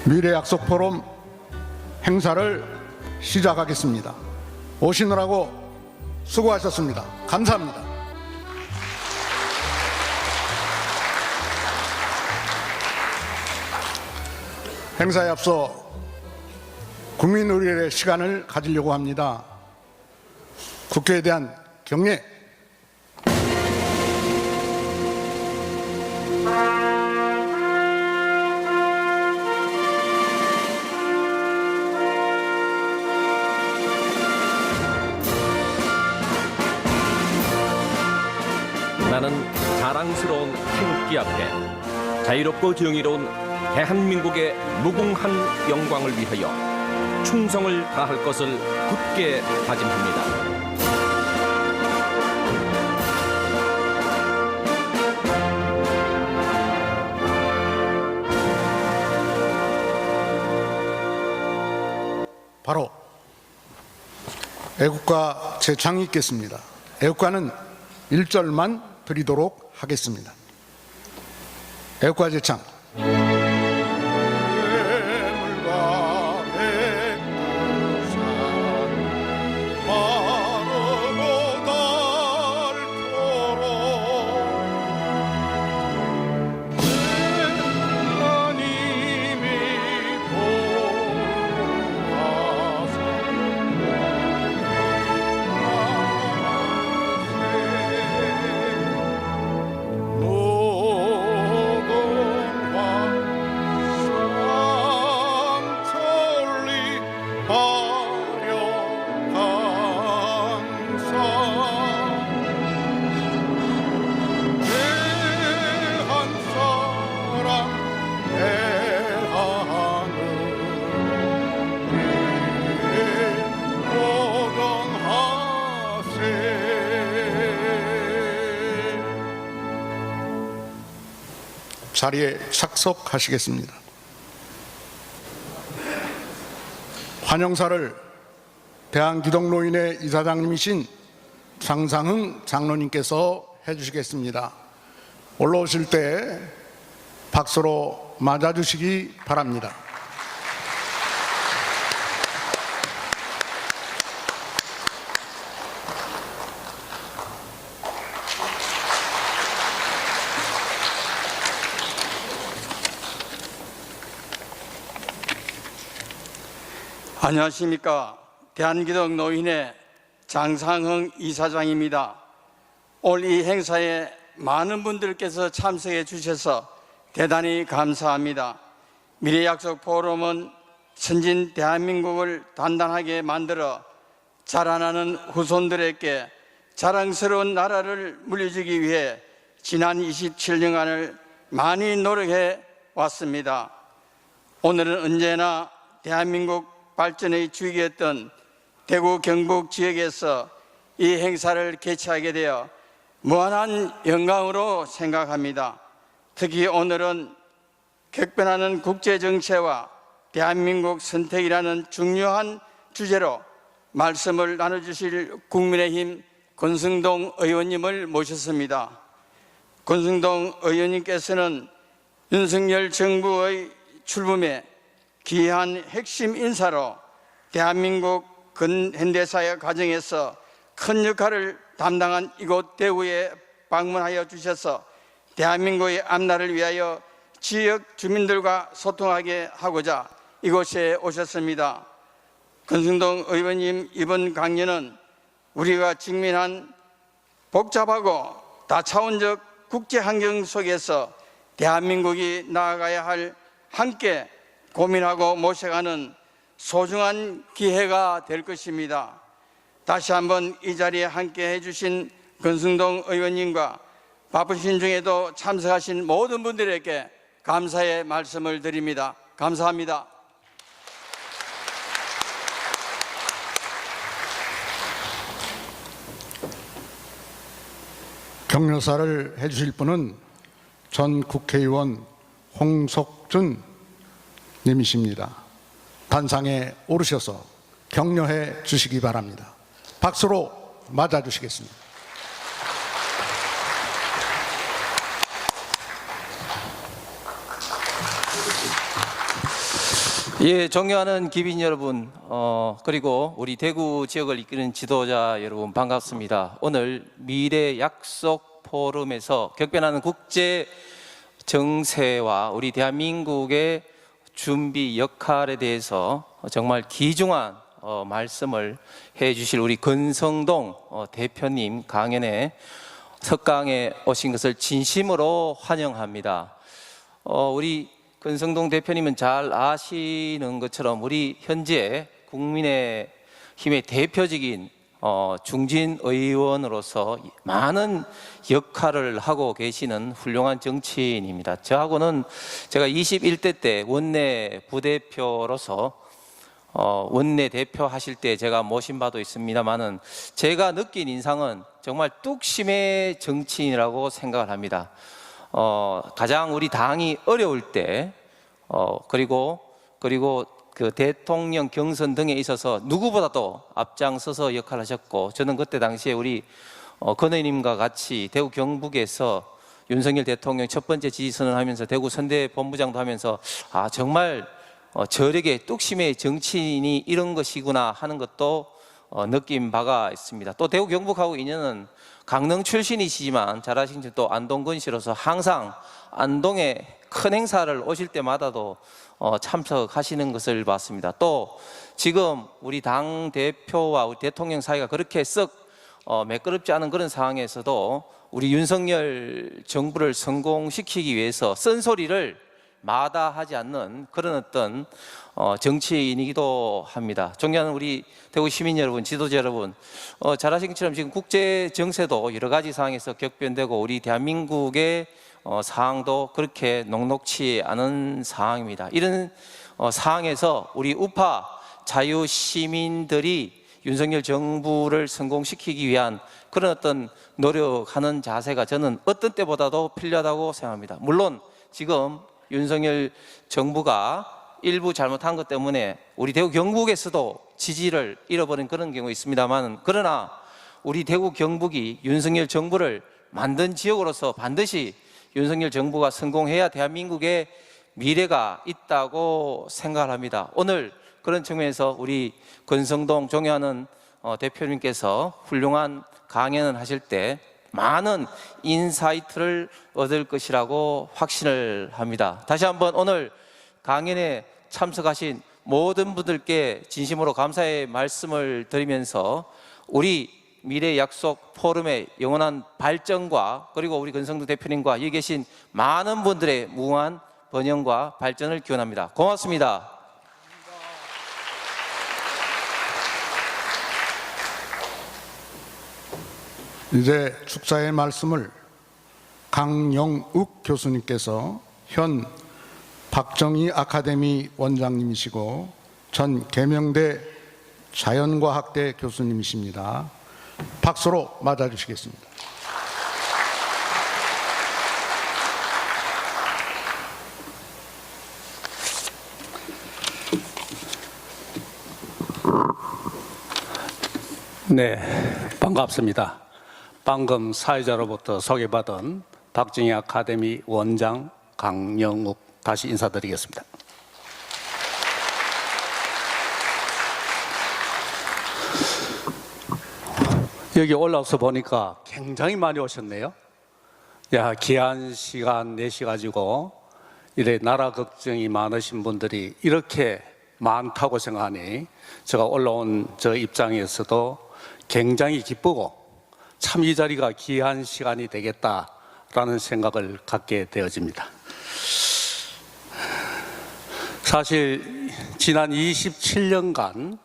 미래약속 포럼 행사를 시작하겠습니다. 오시느라고 수고하셨습니다. 감사합니다. 행사에 앞서 국민의례 시간을 가지려고 합니다. 국회에 대한 경례. 나는 자랑스러운 태극기 앞에 자유롭고 정의로운 대한민국의 무궁한 영광을 위하여 충성을 다할 것을 굳게 다짐합니다. 바로 애국가 제 장이 있겠습니다. 애국가는 1절만 드리도록 하겠습니다. 애국가 제창. 자리에 착석하시겠습니다. 환영사를 대한기독노인회 이사장님이신 장상흥 장로님께서 해주시겠습니다. 올라오실 때 박수로 맞아주시기 바랍니다. 안녕하십니까. 대한기독노인회 장상흥 이사장입니다. 오늘 이 행사에 많은 분들께서 참석해 주셔서 대단히 감사합니다. 미래약속 포럼은 선진 대한민국을 단단하게 만들어 자라나는 후손들에게 자랑스러운 나라를 물려주기 위해 지난 27년간을 많이 노력해 왔습니다. 오늘은 언제나 대한민국 발전의 주역이었던 대구 경북 지역에서 이 행사를 개최하게 되어 무한한 영광으로 생각합니다. 특히 오늘은 격변하는 국제정세와 대한민국 선택이라는 중요한 주제로 말씀을 나눠주실 국민의힘 권승동 의원님을 모셨습니다. 권승동 의원님께서는 윤석열 정부의 출범에 귀한 핵심 인사로 대한민국 근현대사의 과정에서 큰 역할을 담당한 이곳 대구에 방문하여 주셔서 대한민국의 앞날을 위하여 지역 주민들과 소통하게 하고자 이곳에 오셨습니다. 권승동 의원님, 이번 강연은 우리가 직면한 복잡하고 다차원적 국제 환경 속에서 대한민국이 나아가야 할 함께 고민하고 모셔가는 소중한 기회가 될 것입니다. 다시 한번 이 자리에 함께 해주신 권승동 의원님과 바쁘신 중에도 참석하신 모든 분들에게 감사의 말씀을 드립니다. 감사합니다. 격려사를 해주실 분은 전 국회의원 홍석준 님이십니다. 단상에 오르셔서 격려해 주시기 바랍니다. 박수로 맞아주시겠습니다. 예, 존경하는 기빈 여러분, 그리고 우리 대구 지역을 이끄는 지도자 여러분 반갑습니다. 오늘 미래 약속 포럼에서 격변하는 국제 정세와 우리 대한민국의 준비 역할에 대해서 정말 귀중한 말씀을 해 주실 우리 권성동 대표님 강연에 석강에 오신 것을 진심으로 환영합니다. 우리 권성동 대표님은 잘 아시는 것처럼 우리 현재 국민의힘의 대표적인 중진 의원으로서 많은 역할을 하고 계시는 훌륭한 정치인입니다. 저하고는 제가 21대 때 원내 부대표로서 원내 대표 하실 때 제가 모신 바도 있습니다만은 제가 느낀 인상은 정말 뚝심의 정치인이라고 생각을 합니다. 가장 우리 당이 어려울 때 그리고 그 대통령 경선 등에 있어서 누구보다도 앞장서서 역할을 하셨고, 저는 그때 당시에 우리 권 의원님과 같이 대구 경북에서 윤석열 대통령 첫 번째 지지선언을 하면서 대구 선대본부장도 하면서 정말 저력의 뚝심의 정치인이 이런 것이구나 하는 것도 느낀 바가 있습니다. 또 대구 경북하고 인연은 강릉 출신이시지만 잘 아시는 또 안동권 씨로서 항상 안동에 큰 행사를 오실 때마다도 참석하시는 것을 봤습니다. 또 지금 우리 당 대표와 우리 대통령 사이가 그렇게 썩 매끄럽지 않은 그런 상황에서도 우리 윤석열 정부를 성공시키기 위해서 쓴소리를 마다하지 않는 그런 어떤 정치인이기도 합니다. 존경하는 우리 대구 시민 여러분, 지도자 여러분, 잘 아시는 것처럼 지금 국제 정세도 여러 가지 상황에서 격변되고 우리 대한민국의 상황도 그렇게 녹록치 않은 상황입니다. 이런 상황에서 우리 우파 자유시민들이 윤석열 정부를 성공시키기 위한 그런 어떤 노력하는 자세가 저는 어떤 때보다도 필요하다고 생각합니다. 물론 지금 윤석열 정부가 일부 잘못한 것 때문에 우리 대구 경북에서도 지지를 잃어버린 그런 경우 있습니다만, 그러나 우리 대구 경북이 윤석열 정부를 만든 지역으로서 반드시 윤석열 정부가 성공해야 대한민국의 미래가 있다고 생각을 합니다. 오늘 그런 측면에서 우리 권성동 존경하는 대표님께서 훌륭한 강연을 하실 때 많은 인사이트를 얻을 것이라고 확신을 합니다. 다시 한번 오늘 강연에 참석하신 모든 분들께 진심으로 감사의 말씀을 드리면서 우리 미래 약속 포럼의 영원한 발전과 그리고 우리 권성동 대표님과 여기 계신 많은 분들의 무궁한 번영과 발전을 기원합니다. 고맙습니다. 이제 축사의 말씀을 강영욱 교수님께서 현 박정희 아카데미 원장님이시고 전 계명대 자연과학대 교수님이십니다. 박수로 맞아주시겠습니다. 네, 반갑습니다. 방금 사회자로부터 소개받은 박정희 아카데미 원장 강영욱 다시 인사드리겠습니다. 여기 올라와서 보니까 굉장히 많이 오셨네요. 귀한 시간 내셔가지고 이래 나라 걱정이 많으신 분들이 이렇게 많다고 생각하니 제가 올라온 저 입장에서도 굉장히 기쁘고 참 이 자리가 귀한 시간이 되겠다라는 생각을 갖게 되어집니다. 사실 지난 27년간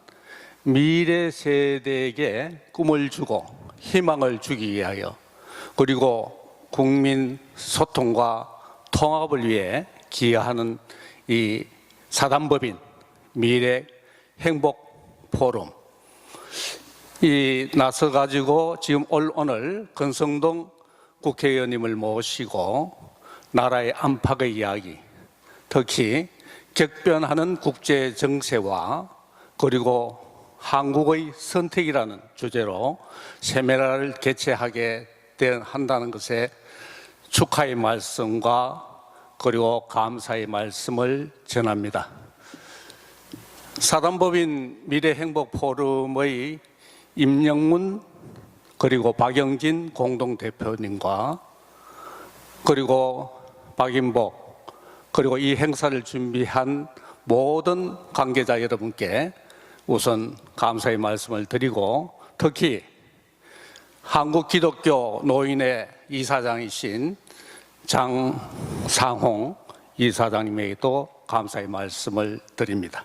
미래 세대에게 꿈을 주고 희망을 주기 위하여 그리고 국민 소통과 통합을 위해 기여하는 이 사단법인 미래 행복 포럼 이 나서 가지고 지금 오늘 권성동 국회의원님을 모시고 나라의 안팎의 이야기, 특히 격변하는 국제 정세와 그리고 한국의 선택이라는 주제로 세미나를 개최하게 한다는 것에 축하의 말씀과 그리고 감사의 말씀을 전합니다. 사단법인 미래행복포럼의 임영문 그리고 박영진 공동대표님과 그리고 박인복 그리고 이 행사를 준비한 모든 관계자 여러분께 우선 감사의 말씀을 드리고, 특히 한국기독교 노인회 이사장이신 장상홍 이사장님에게도 감사의 말씀을 드립니다.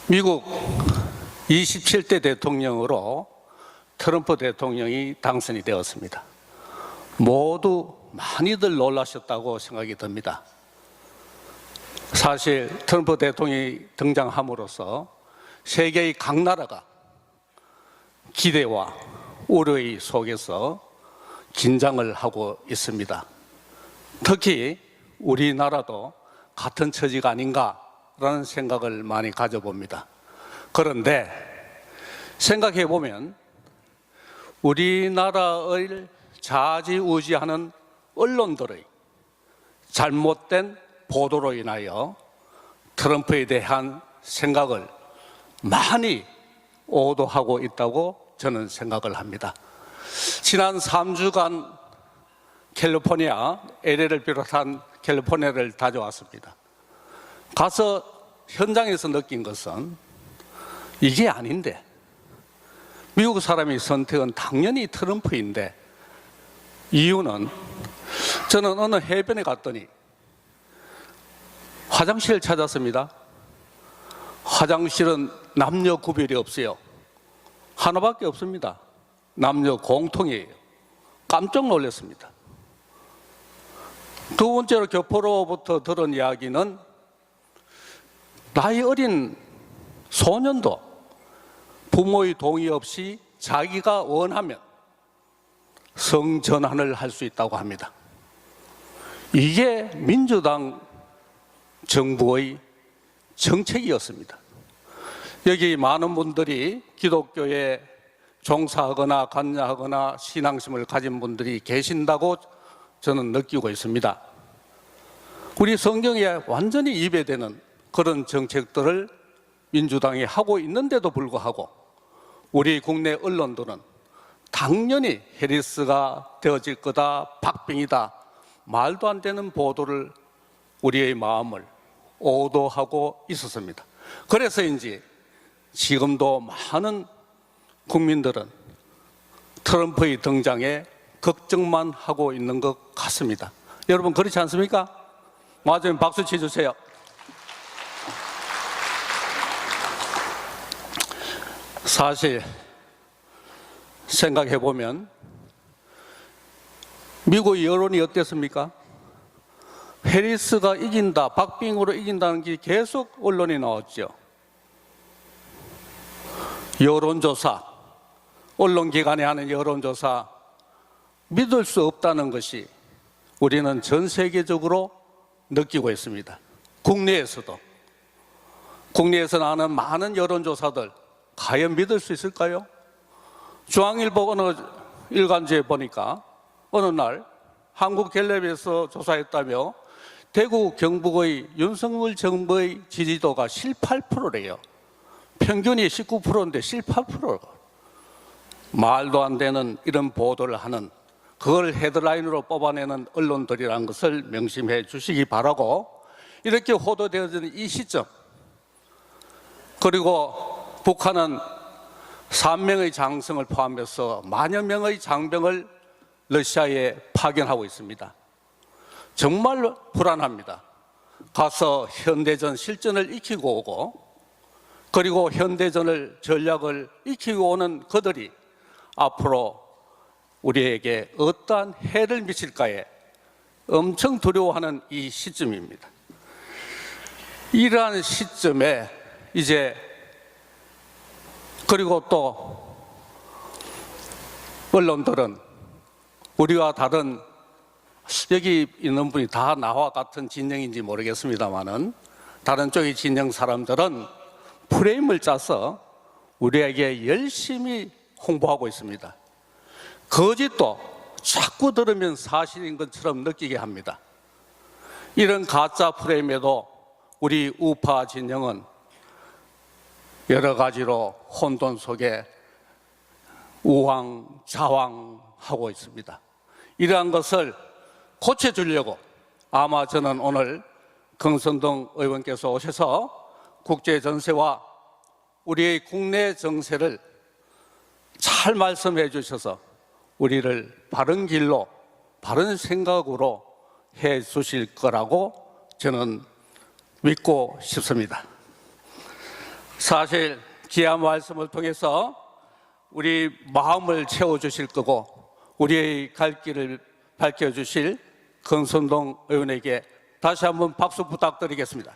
미국 27대 대통령으로 트럼프 대통령이 당선이 되었습니다. 모두 많이들 놀라셨다고 생각이 듭니다. 사실 트럼프 대통령이 등장함으로써 세계의 각 나라가 기대와 우려의 속에서 긴장을 하고 있습니다. 특히 우리나라도 같은 처지가 아닌가라는 생각을 많이 가져봅니다. 그런데 생각해 보면 우리나라를 좌지우지하는 언론들의 잘못된 보도로 인하여 트럼프에 대한 생각을 많이 오도하고 있다고 저는 생각을 합니다. 지난 3주간 캘리포니아, LA를 비롯한 캘리포니아를 다녀왔습니다. 가서 현장에서 느낀 것은 이게 아닌데, 미국 사람의 선택은 당연히 트럼프인데, 이유는 저는 어느 해변에 갔더니 화장실을 찾았습니다. 화장실은 남녀 구별이 없어요. 하나밖에 없습니다. 남녀 공통이에요. 깜짝 놀랐습니다. 두 번째로 교포로부터 들은 이야기는 나이 어린 소년도 부모의 동의 없이 자기가 원하면 성전환을 할 수 있다고 합니다. 이게 민주당 정부의 정책이었습니다. 여기 많은 분들이 기독교에 종사하거나 관여하거나 신앙심을 가진 분들이 계신다고 저는 느끼고 있습니다. 우리 성경에 완전히 위배되는 그런 정책들을 민주당이 하고 있는데도 불구하고 우리 국내 언론들은 당연히 해리스가 되어질 거다, 박빙이다, 말도 안 되는 보도를 우리의 마음을 오도하고 있었습니다. 그래서인지 지금도 많은 국민들은 트럼프의 등장에 걱정만 하고 있는 것 같습니다. 여러분 그렇지 않습니까? 맞으면 박수 쳐주세요. 사실 생각해 보면 미국 여론이 어땠습니까? 해리스가 이긴다, 박빙으로 이긴다는 게 계속 언론에 나왔죠. 여론조사, 언론기관이 하는 여론조사 믿을 수 없다는 것이 우리는 전 세계적으로 느끼고 있습니다. 국내에서도. 국내에서 나오는 많은 여론조사들 과연 믿을 수 있을까요? 중앙일보 어느 일간지에 보니까 어느 날 한국갤럽에서 조사했다며 대구 경북의 윤석열 정부의 지지도가 18%래요. 평균이 19%인데 18%. 말도 안 되는 이런 보도를 하는, 그걸 헤드라인으로 뽑아내는 언론들이라는 것을 명심해 주시기 바라고, 이렇게 호도되어지는 이 시점, 그리고 북한은 3명의 장성을 포함해서 만여 명의 장병을 러시아에 파견하고 있습니다. 정말 불안합니다. 가서 현대전 실전을 익히고 오고, 그리고 현대전을 전략을 익히고 오는 그들이 앞으로 우리에게 어떠한 해를 미칠까에 엄청 두려워하는 이 시점입니다. 이러한 시점에 이제, 그리고 또 언론들은 우리와 다른, 여기 있는 분이 다 나와 같은 진영인지 모르겠습니다만은 다른 쪽의 진영 사람들은 프레임을 짜서 우리에게 열심히 홍보하고 있습니다. 거짓도 자꾸 들으면 사실인 것처럼 느끼게 합니다. 이런 가짜 프레임에도 우리 우파 진영은 여러 가지로 혼돈 속에 우왕좌왕하고 있습니다. 이러한 것을 고쳐주려고 아마 저는 오늘 경선동 의원께서 오셔서 국제정세와 우리의 국내 정세를 잘 말씀해 주셔서 우리를 바른 길로, 바른 생각으로 해 주실 거라고 저는 믿고 싶습니다. 사실 귀한 말씀을 통해서 우리 마음을 채워주실 거고 우리의 갈 길을 밝혀주실 권선동 의원에게 다시 한번 박수 부탁드리겠습니다.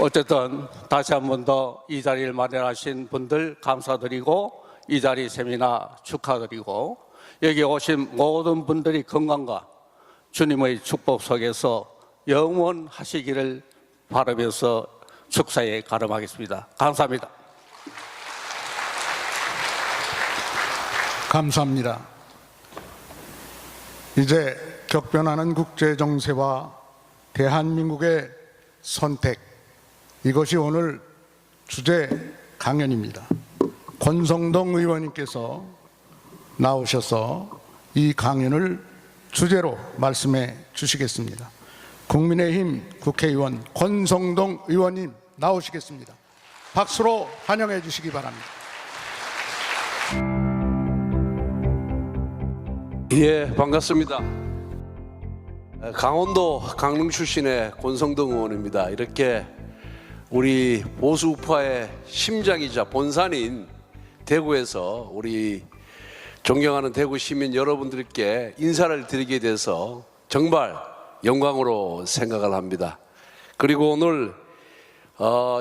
어쨌든 다시 한번 더 이 자리를 마련하신 분들 감사드리고 이 자리 세미나 축하드리고 여기 오신 모든 분들이 건강과 주님의 축복 속에서 영원하시기를 바라면서 축사에 가름하겠습니다. 감사합니다. 감사합니다. 이제 격변하는 국제 정세와 대한민국의 선택, 이것이 오늘 주제 강연입니다. 권성동 의원님께서 나오셔서 이 강연을 주제로 말씀해 주시겠습니다. 국민의힘 국회의원 권성동 의원님 나오시겠습니다. 박수로 환영해 주시기 바랍니다. 예, 반갑습니다. 강원도 강릉 출신의 권성동 의원입니다. 이렇게 우리 보수 우파의 심장이자 본산인 대구에서 우리 존경하는 대구 시민 여러분들께 인사를 드리게 돼서 정말 영광으로 생각을 합니다. 그리고 오늘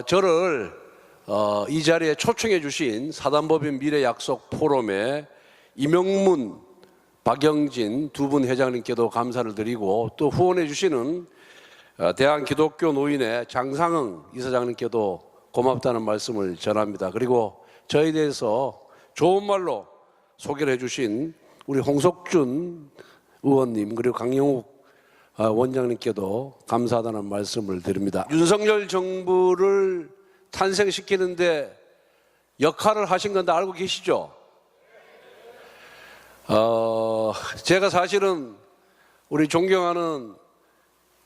저를 이 자리에 초청해 주신 사단법인 미래약속 포럼의 이명문, 박영진 두 분 회장님께도 감사를 드리고 또 후원해 주시는 대한기독교노인의 장상흥 이사장님께도 고맙다는 말씀을 전합니다. 그리고 저에 대해서 좋은 말로 소개를 해주신 우리 홍석준 의원님 그리고 강영욱 원장님께도 감사하다는 말씀을 드립니다. 윤석열 정부를 탄생시키는데 역할을 하신 건데 알고 계시죠? 제가 사실은 우리 존경하는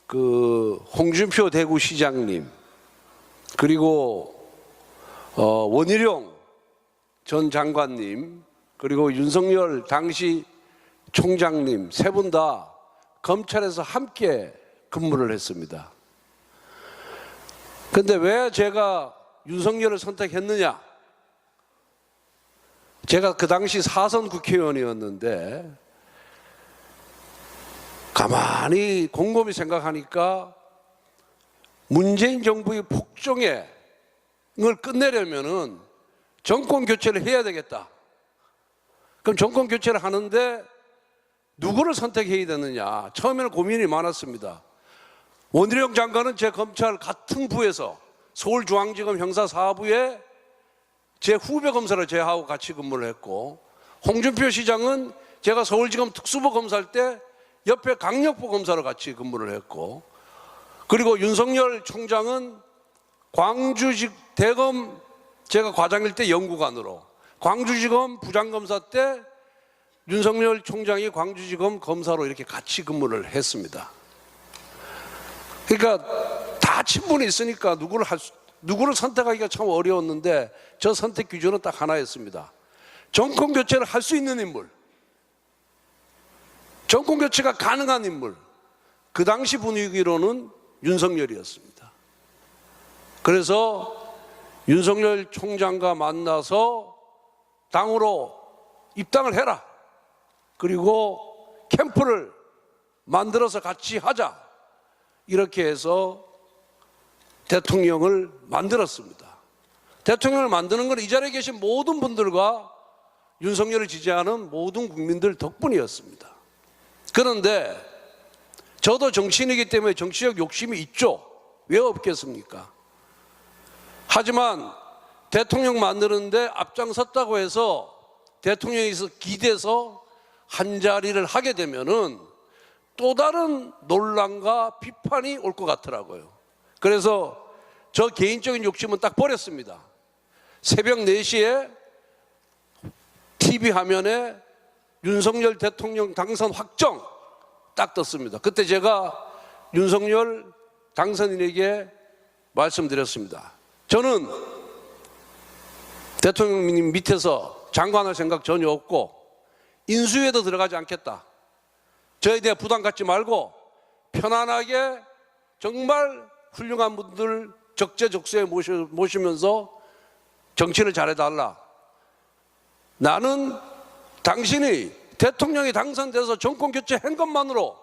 그 홍준표 대구시장님 그리고 원희룡 전 장관님 그리고 윤석열 당시 총장님 세 분 다 검찰에서 함께 근무를 했습니다. 그런데 왜 제가 윤석열을 선택했느냐? 제가 그 당시 4선 국회의원이었는데 가만히 곰곰이 생각하니까 문재인 정부의 폭정을 끝내려면은 정권 교체를 해야 되겠다. 그럼 정권 교체를 하는데 누구를 선택해야 되느냐? 처음에는 고민이 많았습니다. 원희룡 장관은 제 검찰 같은 부에서 서울중앙지검 형사4부에 제 후배 검사를 제하고 같이 근무를 했고 홍준표 시장은 제가 서울지검 특수부 검사할 때 옆에 강력부 검사로 같이 근무를 했고 그리고 윤석열 총장은 광주지 대검 제가 과장일 때 연구관으로 광주지검 부장검사 때 윤석열 총장이 광주지검 검사로 이렇게 같이 근무를 했습니다. 그러니까 다 친분이 있으니까 누구를 선택하기가 참 어려웠는데 저 선택 기준은 딱 하나였습니다. 정권 교체를 할 수 있는 인물, 정권 교체가 가능한 인물, 그 당시 분위기로는 윤석열이었습니다. 그래서 윤석열 총장과 만나서 당으로 입당을 해라. 그리고 캠프를 만들어서 같이 하자. 이렇게 해서 대통령을 만들었습니다. 대통령을 만드는 건 이 자리에 계신 모든 분들과 윤석열을 지지하는 모든 국민들 덕분이었습니다. 그런데 저도 정치인이기 때문에 정치적 욕심이 있죠. 왜 없겠습니까? 하지만 대통령 만드는데 앞장섰다고 해서 대통령에서 기대서 한 자리를 하게 되면은 또 다른 논란과 비판이 올 것 같더라고요. 그래서 저 개인적인 욕심은 딱 버렸습니다. 새벽 4시에 TV 화면에 윤석열 대통령 당선 확정 딱 떴습니다. 그때 제가 윤석열 당선인에게 말씀드렸습니다. 저는 대통령님 밑에서 장관할 생각 전혀 없고 인수위에도 들어가지 않겠다. 저에 대해 부담 갖지 말고 편안하게 정말 훌륭한 분들 적재적소에 모시면서 정치를 잘해달라. 나는 당신이 대통령이 당선돼서 정권 교체한 것만으로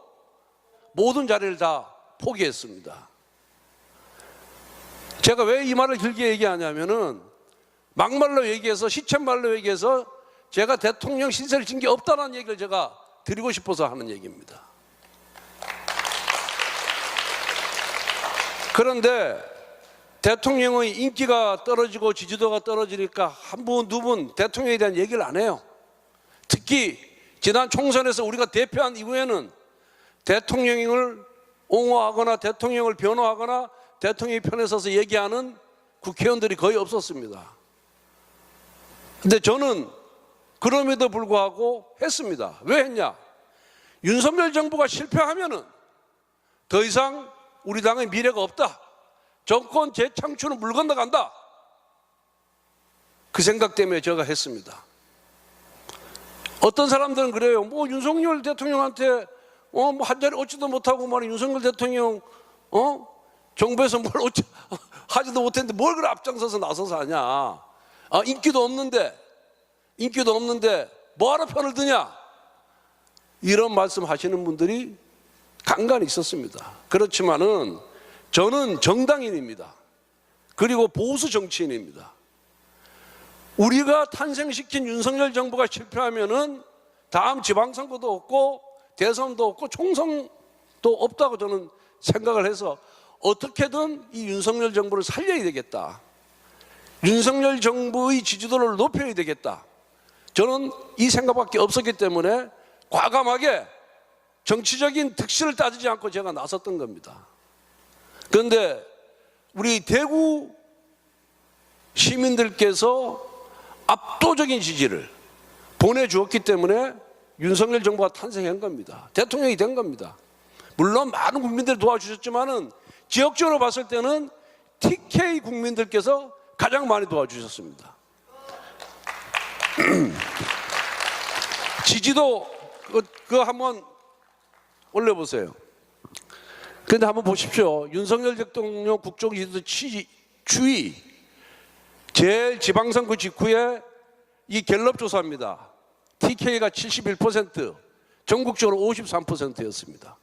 모든 자리를 다 포기했습니다. 제가 왜 이 말을 길게 얘기하냐면은 막말로 얘기해서 시쳇말로 얘기해서 제가 대통령 신세를 진 게 없다는 얘기를 제가 드리고 싶어서 하는 얘기입니다. 그런데 대통령의 인기가 떨어지고 지지도가 떨어지니까 한 분, 두 분 대통령에 대한 얘기를 안 해요. 특히 지난 총선에서 우리가 대표한 이후에는 대통령을 옹호하거나 대통령을 변호하거나 대통령의 편에 서서 얘기하는 국회의원들이 거의 없었습니다. 근데 저는 그럼에도 불구하고 했습니다. 왜 했냐? 윤석열 정부가 실패하면은 더 이상 우리 당의 미래가 없다. 정권 재창출은 물 건너간다. 그 생각 때문에 제가 했습니다. 어떤 사람들은 그래요. 뭐 윤석열 대통령한테 뭐 한 자리 얻지도 못하고 말이야. 윤석열 대통령 정부에서 뭘 하지도 못했는데 뭘 그래 앞장서서 나서서 하냐. 인기도 없는데 뭐하러 편을 드냐. 이런 말씀 하시는 분들이 간간히 있었습니다. 그렇지만은 저는 정당인입니다. 그리고 보수 정치인입니다. 우리가 탄생시킨 윤석열 정부가 실패하면은 다음 지방선거도 없고 대선도 없고 총선도 없다고 저는 생각을 해서 어떻게든 이 윤석열 정부를 살려야 되겠다. 윤석열 정부의 지지도를 높여야 되겠다. 저는 이 생각밖에 없었기 때문에 과감하게 정치적인 득실을 따지지 않고 제가 나섰던 겁니다. 그런데 우리 대구 시민들께서 압도적인 지지를 보내주었기 때문에 윤석열 정부가 탄생한 겁니다. 대통령이 된 겁니다. 물론 많은 국민들이 도와주셨지만은 지역적으로 봤을 때는 TK 국민들께서 가장 많이 도와주셨습니다. 지지도 그거 한번 올려보세요. 그런데 한번 보십시오. 윤석열 대통령 국정 지지도 추이 제일 지방선거 직후에 이 갤럽 조사입니다. TK가 71%, 전국적으로 53%였습니다.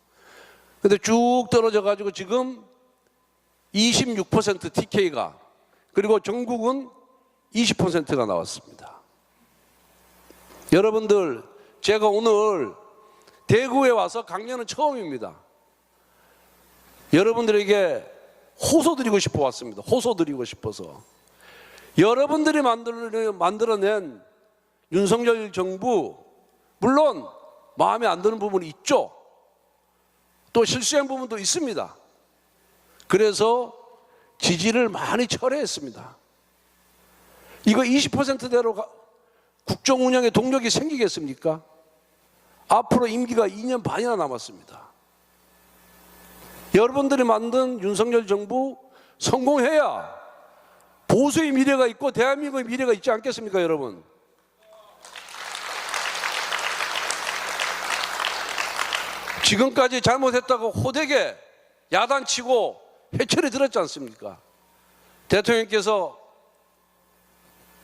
근데 쭉 떨어져 가지고 지금 26% TK가, 그리고 전국은 20%가 나왔습니다. 여러분들, 제가 오늘 대구에 와서 강연은 처음입니다. 여러분들에게 호소드리고 싶어 왔습니다. 호소드리고 싶어서. 여러분들이 만들어낸 윤석열 정부, 물론 마음에 안 드는 부분이 있죠. 또 실수한 부분도 있습니다. 그래서 지지를 많이 철회했습니다. 이거 20%대로 국정 운영에 동력이 생기겠습니까? 앞으로 임기가 2년 반이나 남았습니다. 여러분들이 만든 윤석열 정부 성공해야 보수의 미래가 있고 대한민국의 미래가 있지 않겠습니까, 여러분? 지금까지 잘못했다고 호되게 야단치고 회초리 들었지 않습니까? 대통령께서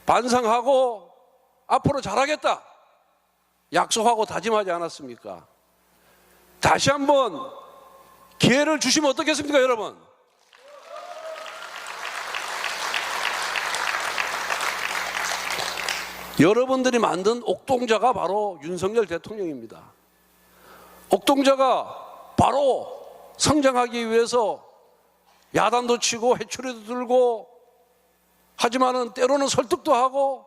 반성하고 앞으로 잘하겠다 약속하고 다짐하지 않았습니까? 다시 한번 기회를 주시면 어떻겠습니까, 여러분? 여러분들이 만든 옥동자가 바로 윤석열 대통령입니다. 옥동자가 바로 성장하기 위해서 야단도 치고 회초리도 들고, 하지만은 때로는 설득도 하고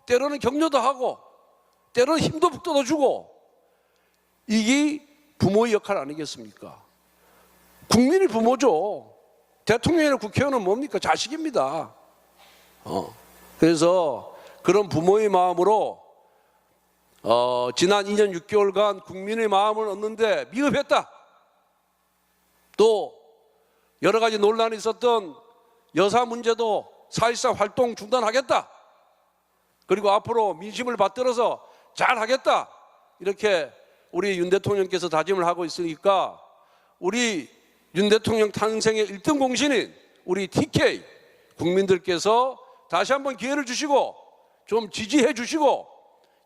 때로는 격려도 하고 때로는 힘도 북돋아 주고, 이게 부모의 역할 아니겠습니까? 국민이 부모죠. 대통령이나 국회의원은 뭡니까? 자식입니다. 그래서 그런 부모의 마음으로 지난 2년 6개월간 국민의 마음을 얻는데 미흡했다. 또 여러 가지 논란이 있었던 여사 문제도 사실상 활동 중단하겠다. 그리고 앞으로 민심을 받들어서 잘하겠다. 이렇게 우리 윤 대통령께서 다짐을 하고 있으니까 우리 윤 대통령 탄생의 1등 공신인 우리 TK 국민들께서 다시 한번 기회를 주시고 좀 지지해 주시고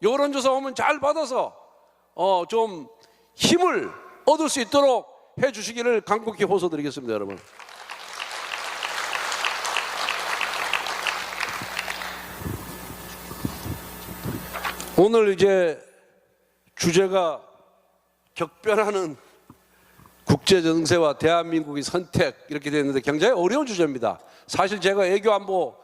여론조사 오면 잘 받아서 좀 힘을 얻을 수 있도록 해 주시기를 간곡히 호소드리겠습니다, 여러분. 오늘 이제 주제가 격변하는 국제 정세와 대한민국의 선택 이렇게 되어 있는데 굉장히 어려운 주제입니다. 사실 제가 외교안보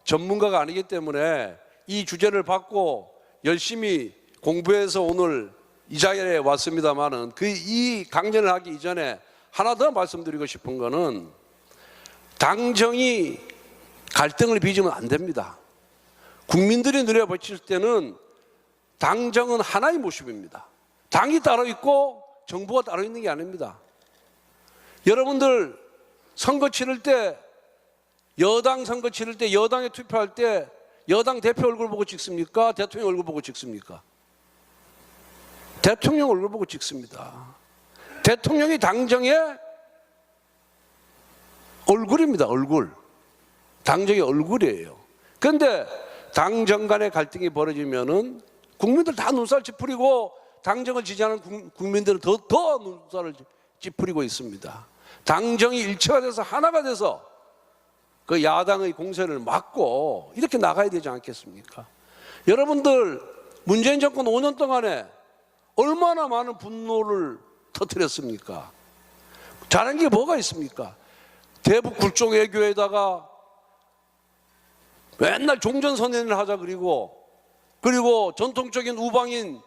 전문가가 아니기 때문에 이 주제를 받고 열심히 공부해서 오늘 이 자리에 왔습니다만은 이 강연을 하기 이전에 하나 더 말씀드리고 싶은 거는 당정이 갈등을 빚으면 안 됩니다. 국민들이 누려보실 때는 당정은 하나의 모습입니다. 당이 따로 있고 정부가 따로 있는 게 아닙니다. 여러분들 선거 치를 때 여당 선거 치를 때 여당에 투표할 때 여당 대표 얼굴 보고 찍습니까? 대통령 얼굴 보고 찍습니까? 대통령 얼굴 보고 찍습니다. 대통령이 당정의 얼굴입니다. 얼굴. 당정의 얼굴이에요. 그런데 당정 간의 갈등이 벌어지면은 국민들 다 눈살 찌푸리고 당정을 지지하는 국민들은 더 눈살을 찌푸리고 있습니다. 당정이 일체가 돼서 하나가 돼서 그 야당의 공세를 막고 이렇게 나가야 되지 않겠습니까? 여러분들 문재인 정권 5년 동안에 얼마나 많은 분노를 터뜨렸습니까? 잘한 게 뭐가 있습니까? 대북 굴종 외교에다가 맨날 종전선언을 하자 그리고 전통적인 우방인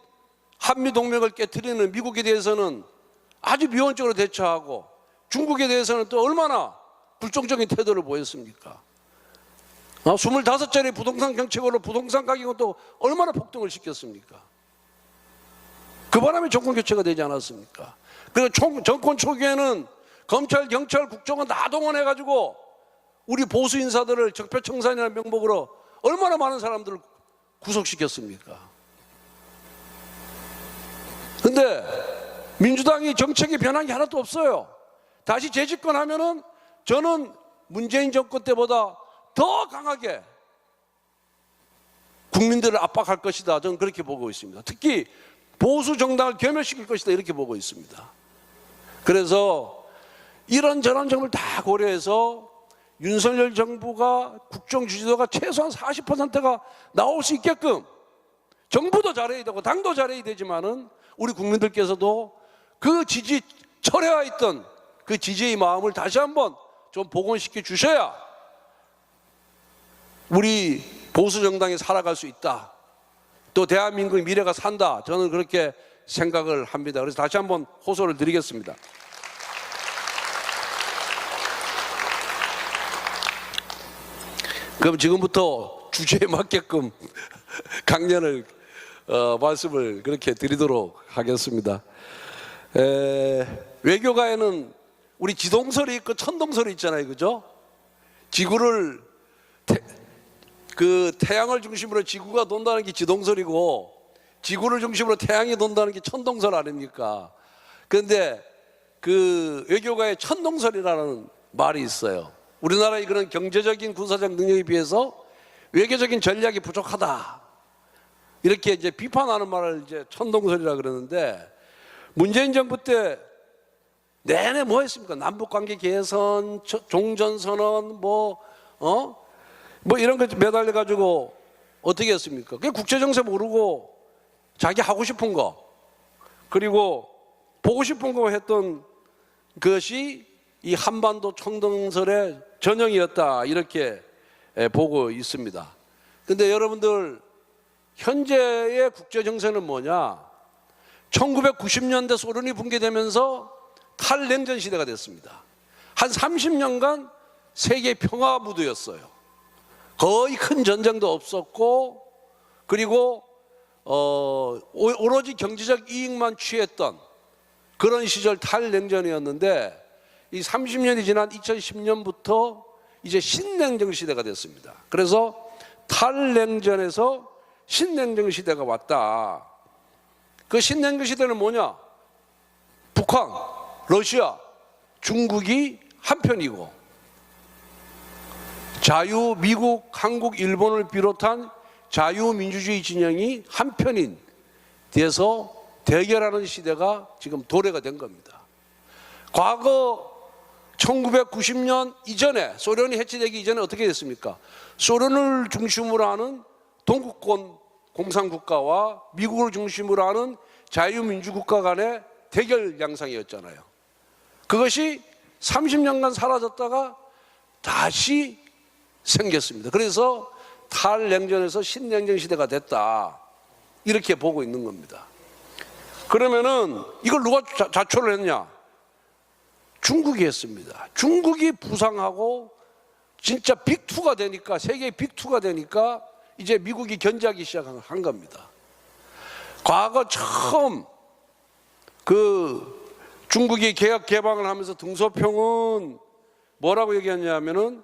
한미동맹을 깨트리는 미국에 대해서는 아주 미온적으로 대처하고 중국에 대해서는 또 얼마나 불정적인 태도를 보였습니까? 25짜리 부동산 정책으로 부동산 가격은 또 얼마나 폭등을 시켰습니까? 그 바람에 정권 교체가 되지 않았습니까? 그리고 정권 초기에는 검찰, 경찰, 국정원 다 동원해가지고 우리 보수 인사들을 적폐청산이라는 명목으로 얼마나 많은 사람들을 구속시켰습니까? 근데 민주당이 정책이 변한 게 하나도 없어요. 다시 재집권하면은 저는 문재인 정권 때보다 더 강하게 국민들을 압박할 것이다. 저는 그렇게 보고 있습니다. 특히 보수 정당을 괴멸시킬 것이다. 이렇게 보고 있습니다. 그래서 이런저런 점을 다 고려해서 윤석열 정부가 국정 지지도가 최소한 40%가 나올 수 있게끔 정부도 잘해야 되고 당도 잘해야 되지만은 우리 국민들께서도 그 지지 철회와 있던 그 지지의 마음을 다시 한번 좀 복원시켜 주셔야 우리 보수 정당이 살아갈 수 있다. 또 대한민국의 미래가 산다. 저는 그렇게 생각을 합니다. 그래서 다시 한번 호소를 드리겠습니다. 그럼 지금부터 주제에 맞게끔 강연을 말씀을 그렇게 드리도록 하겠습니다. 외교가에는 우리 지동설이 있고 천동설이 있잖아요, 그죠? 지구를 태양을 중심으로 지구가 돈다는 게 지동설이고 지구를 중심으로 태양이 돈다는 게 천동설 아닙니까? 그런데 그 외교가에 천동설이라는 말이 있어요. 우리나라의 그런 경제적인 군사적 능력에 비해서 외교적인 전략이 부족하다. 이렇게 이제 비판하는 말을 이제 천동설이라 그러는데 문재인 정부 때 내내 뭐 했습니까? 남북관계 개선, 종전선언, 뭐 이런 거 매달려 가지고 어떻게 했습니까? 그냥 국제정세 모르고 자기 하고 싶은 거 그리고 보고 싶은 거 했던 것이 이 한반도 천동설의 전형이었다 이렇게 보고 있습니다. 그런데 여러분들 현재의 국제정세는 뭐냐? 1990년대 소련이 붕괴되면서 탈냉전 시대가 됐습니다. 한 30년간 세계 평화 무드였어요. 거의 큰 전쟁도 없었고, 그리고 오로지 경제적 이익만 취했던 그런 시절 탈냉전이었는데, 이 30년이 지난 2010년부터 이제 신냉전 시대가 됐습니다. 그래서 탈냉전에서 신냉전 시대가 왔다. 그 신냉전 시대는 뭐냐? 북한, 러시아, 중국이 한편이고, 자유, 미국, 한국, 일본을 비롯한 자유민주주의 진영이 한편인 돼서 대결하는 시대가 지금 도래가 된 겁니다. 과거 1990년 이전에, 소련이 해체되기 이전에 어떻게 됐습니까? 소련을 중심으로 하는 동구권 공산국가와 미국을 중심으로 하는 자유민주국가 간의 대결 양상이었잖아요. 그것이 30년간 사라졌다가 다시 생겼습니다. 그래서 탈냉전에서 신냉전 시대가 됐다, 이렇게 보고 있는 겁니다. 그러면은 이걸 누가 자초를 했냐? 중국이 했습니다. 중국이 부상하고 진짜 빅2가 되니까, 세계의 빅2가 되니까 이제 미국이 견제하기 시작한 겁니다. 과거 처음 그 중국이 개혁 개방을 하면서 등소평은 뭐라고 얘기했냐면은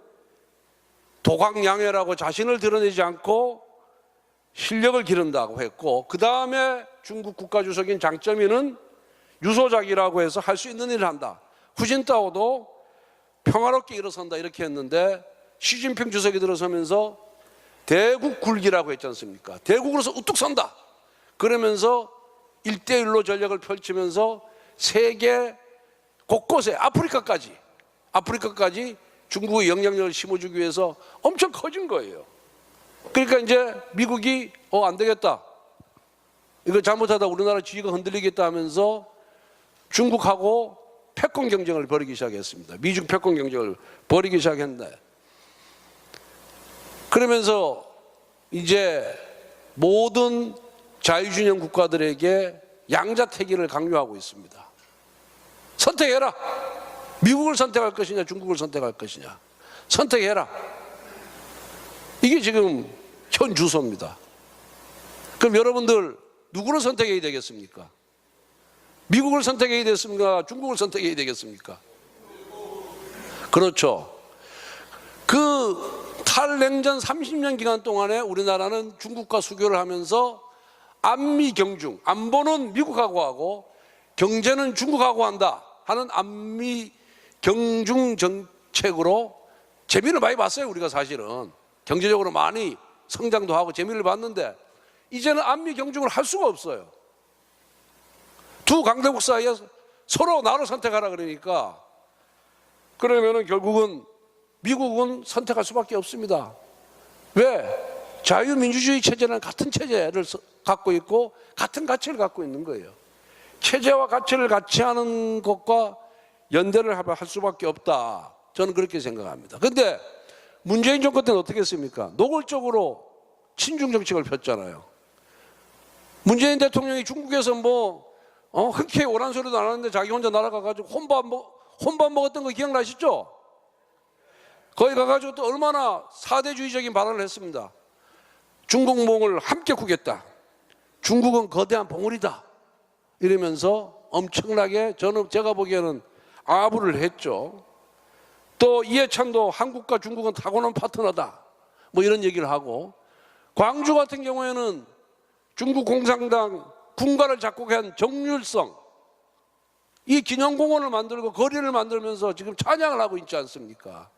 도광양해라고 자신을 드러내지 않고 실력을 기른다고 했고, 그 다음에 중국 국가주석인 장쩌민은 유소작이라고 해서 할 수 있는 일을 한다. 후진타오도 평화롭게 일어선다, 이렇게 했는데, 시진핑 주석이 들어서면서 대국 굴기라고 했지 않습니까? 대국으로서 우뚝 선다. 그러면서 1대1로 전략을 펼치면서 세계 곳곳에 아프리카까지 중국의 영향력을 심어주기 위해서 엄청 커진 거예요. 그러니까 이제 미국이 안 되겠다, 이거 잘못하다 우리나라 지위가 흔들리겠다 하면서 중국하고 패권 경쟁을 벌이기 시작했습니다. 미중 패권 경쟁을 벌이기 시작했는데, 그러면서 이제 모든 자유진영 국가들에게 양자택일을 강요하고 있습니다. 선택해라. 미국을 선택할 것이냐, 중국을 선택할 것이냐. 선택해라. 이게 지금 현 주소입니다. 그럼 여러분들 누구를 선택해야 되겠습니까? 미국을 선택해야 되겠습니까? 중국을 선택해야 되겠습니까? 그렇죠. 그 탈냉전 30년 기간 동안에 우리나라는 중국과 수교를 하면서 안미 경중, 안보는 미국하고 하고 경제는 중국하고 한다 하는 안미 경중 정책으로 재미를 많이 봤어요. 우리가 사실은 경제적으로 많이 성장도 하고 재미를 봤는데, 이제는 안미 경중을 할 수가 없어요. 두 강대국 사이에 서로 나를 선택하라 그러니까, 그러면은 결국은 미국은 선택할 수밖에 없습니다. 왜? 자유민주주의 체제는 같은 체제를 갖고 있고 같은 가치를 갖고 있는 거예요. 체제와 가치를 같이 하는 것과 연대를 할 수밖에 없다, 저는 그렇게 생각합니다. 그런데 문재인 정권 때는 어떻게 했습니까? 노골적으로 친중 정책을 폈잖아요. 문재인 대통령이 중국에서 흔쾌히 오란 소리도 안 하는데 자기 혼자 날아가가지고 혼밥 먹었던 거 기억나시죠? 거기 가가지고 또 얼마나 사대주의적인 발언을 했습니다. 중국 몽을 함께 구겠다. 중국은 거대한 봉우리다. 이러면서 엄청나게, 제가 보기에는 아부를 했죠. 또 이해찬도 한국과 중국은 타고난 파트너다, 이런 얘기를 하고, 광주 같은 경우에는 중국 공산당 군가를 작곡한 정률성, 이 기념공원을 만들고 거리를 만들면서 지금 찬양을 하고 있지 않습니까?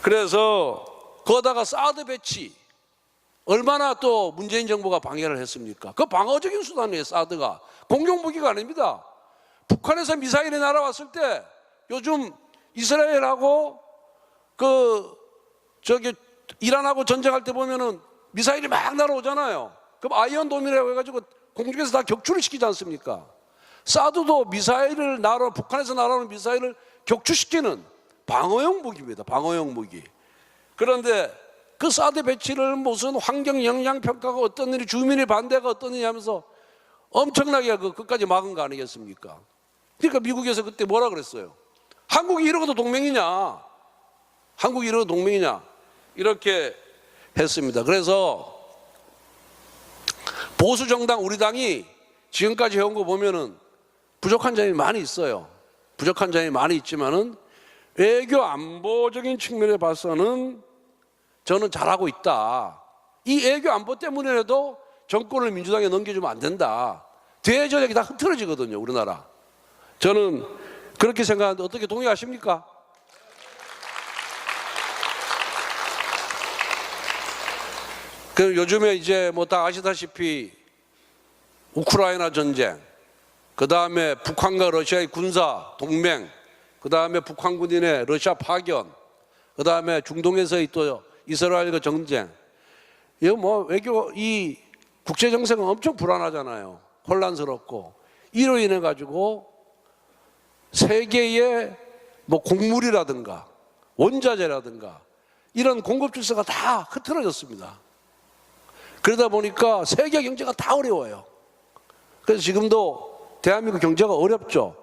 그래서 거다가 사드 배치, 얼마나 또 문재인 정부가 방해를 했습니까? 그 방어적인 수단이에요. 사드가 공격무기가 아닙니다. 북한에서 미사일이 날아왔을 때 요즘 이스라엘하고 이란하고 전쟁할 때 보면은 미사일이 막 날아오잖아요. 그럼 아이언돔이라고 해가지고 공중에서 다 격추를 시키지 않습니까? 사드도 북한에서 날아오는 미사일을 격추시키는 방어용 무기입니다. 방어용 무기. 그런데 그 사드 배치를 무슨 환경 영향 평가가 어떤 일이 주민의 반대가 어떤 일이 하면서 엄청나게 그까지 막은 거 아니겠습니까? 그러니까 미국에서 그때 뭐라 그랬어요? 한국이 이러고도 동맹이냐? 한국이 이러고도 동맹이냐? 이렇게 했습니다. 그래서 보수 정당 우리 당이 지금까지 해온 거 보면은 부족한 점이 많이 있어요. 부족한 점이 많이 있지만은 외교 안보적인 측면에 봐서는 저는 잘하고 있다. 이 외교 안보 때문에라도 정권을 민주당에 넘겨주면 안 된다. 대전략이 다 흐트러지거든요, 우리나라. 저는 그렇게 생각하는데 어떻게 동의하십니까? 그 요즘에 이제 뭐 다 아시다시피 우크라이나 전쟁, 그 다음에 북한과 러시아의 군사 동맹, 그 다음에 북한 군인의 러시아 파견, 그 다음에 중동에서의 또 이스라엘과 전쟁. 이거 뭐 외교 이 국제 정세가 엄청 불안하잖아요. 혼란스럽고 이로 인해 가지고 세계의 뭐 곡물이라든가 원자재라든가 이런 공급 질서가 다 흐트러졌습니다. 그러다 보니까 세계 경제가 다 어려워요. 그래서 지금도 대한민국 경제가 어렵죠.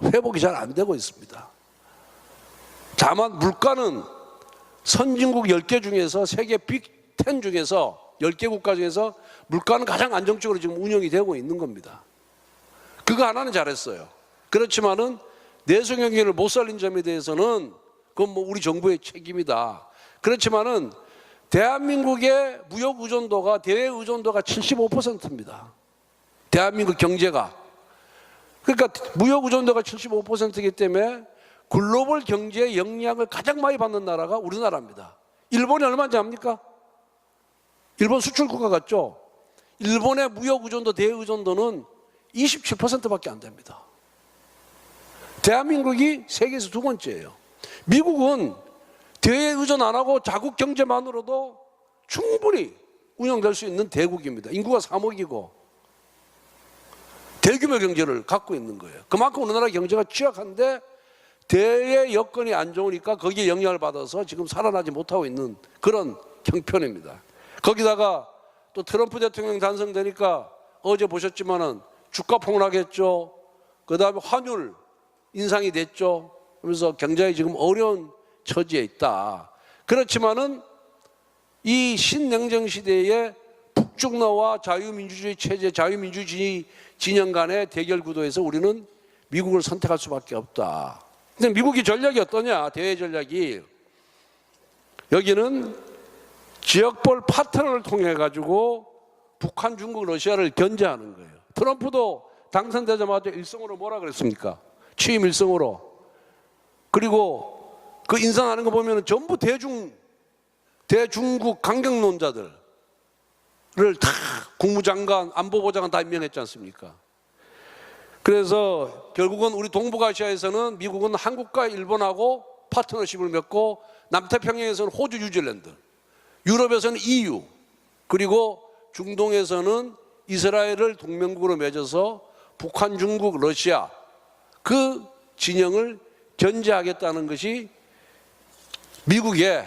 회복이 잘 안 되고 있습니다. 다만 물가는 선진국 10개 중에서 세계 빅10 중에서 10개 국가 중에서 물가는 가장 안정적으로 지금 운영이 되고 있는 겁니다. 그거 하나는 잘했어요. 그렇지만은 내수 경기를 못 살린 점에 대해서는 그건 뭐 우리 정부의 책임이다. 그렇지만은 대한민국의 무역 의존도가 대외 의존도가 75%입니다. 대한민국 경제가. 그러니까 무역 의존도가 75%이기 때문에 글로벌 경제의 영향을 가장 많이 받는 나라가 우리나라입니다. 일본이 얼마인지 압니까? 일본 수출 국가 같죠? 일본의 무역 의존도, 대외 의존도는 27%밖에 안 됩니다. 대한민국이 세계에서 두 번째예요. 미국은 대외 의존 안 하고 자국 경제만으로도 충분히 운영될 수 있는 대국입니다. 인구가 3억이고 대규모 경제를 갖고 있는 거예요. 그만큼 우리나라 경제가 취약한데 대외 여건이 안 좋으니까 거기에 영향을 받아서 지금 살아나지 못하고 있는 그런 형편입니다. 거기다가 또 트럼프 대통령 당선되니까 어제 보셨지만은 주가 폭락했죠. 그 다음에 환율 인상이 됐죠. 그러면서 경제가 지금 어려운 처지에 있다. 그렇지만은 이 신냉정 시대에 북중러와 자유민주주의 체제, 자유민주주의 진영 간의 대결 구도에서 우리는 미국을 선택할 수밖에 없다. 근데 미국이 전략이 어떠냐? 대외 전략이 여기는 지역볼 파트너를 통해 가지고 북한, 중국, 러시아를 견제하는 거예요. 트럼프도 당선되자마자 일성으로 뭐라 그랬습니까? 취임 일성으로. 그리고 그 인상하는 거 보면 전부 대중국 강경론자들을 다 국무장관, 안보보장관 다 임명했지 않습니까? 그래서 결국은 우리 동북아시아에서는 미국은 한국과 일본하고 파트너십을 맺고 남태평양에서는 호주, 뉴질랜드, 유럽에서는 EU, 그리고 중동에서는 이스라엘을 동맹국으로 맺어서 북한, 중국, 러시아 그 진영을 견제하겠다는 것이 미국의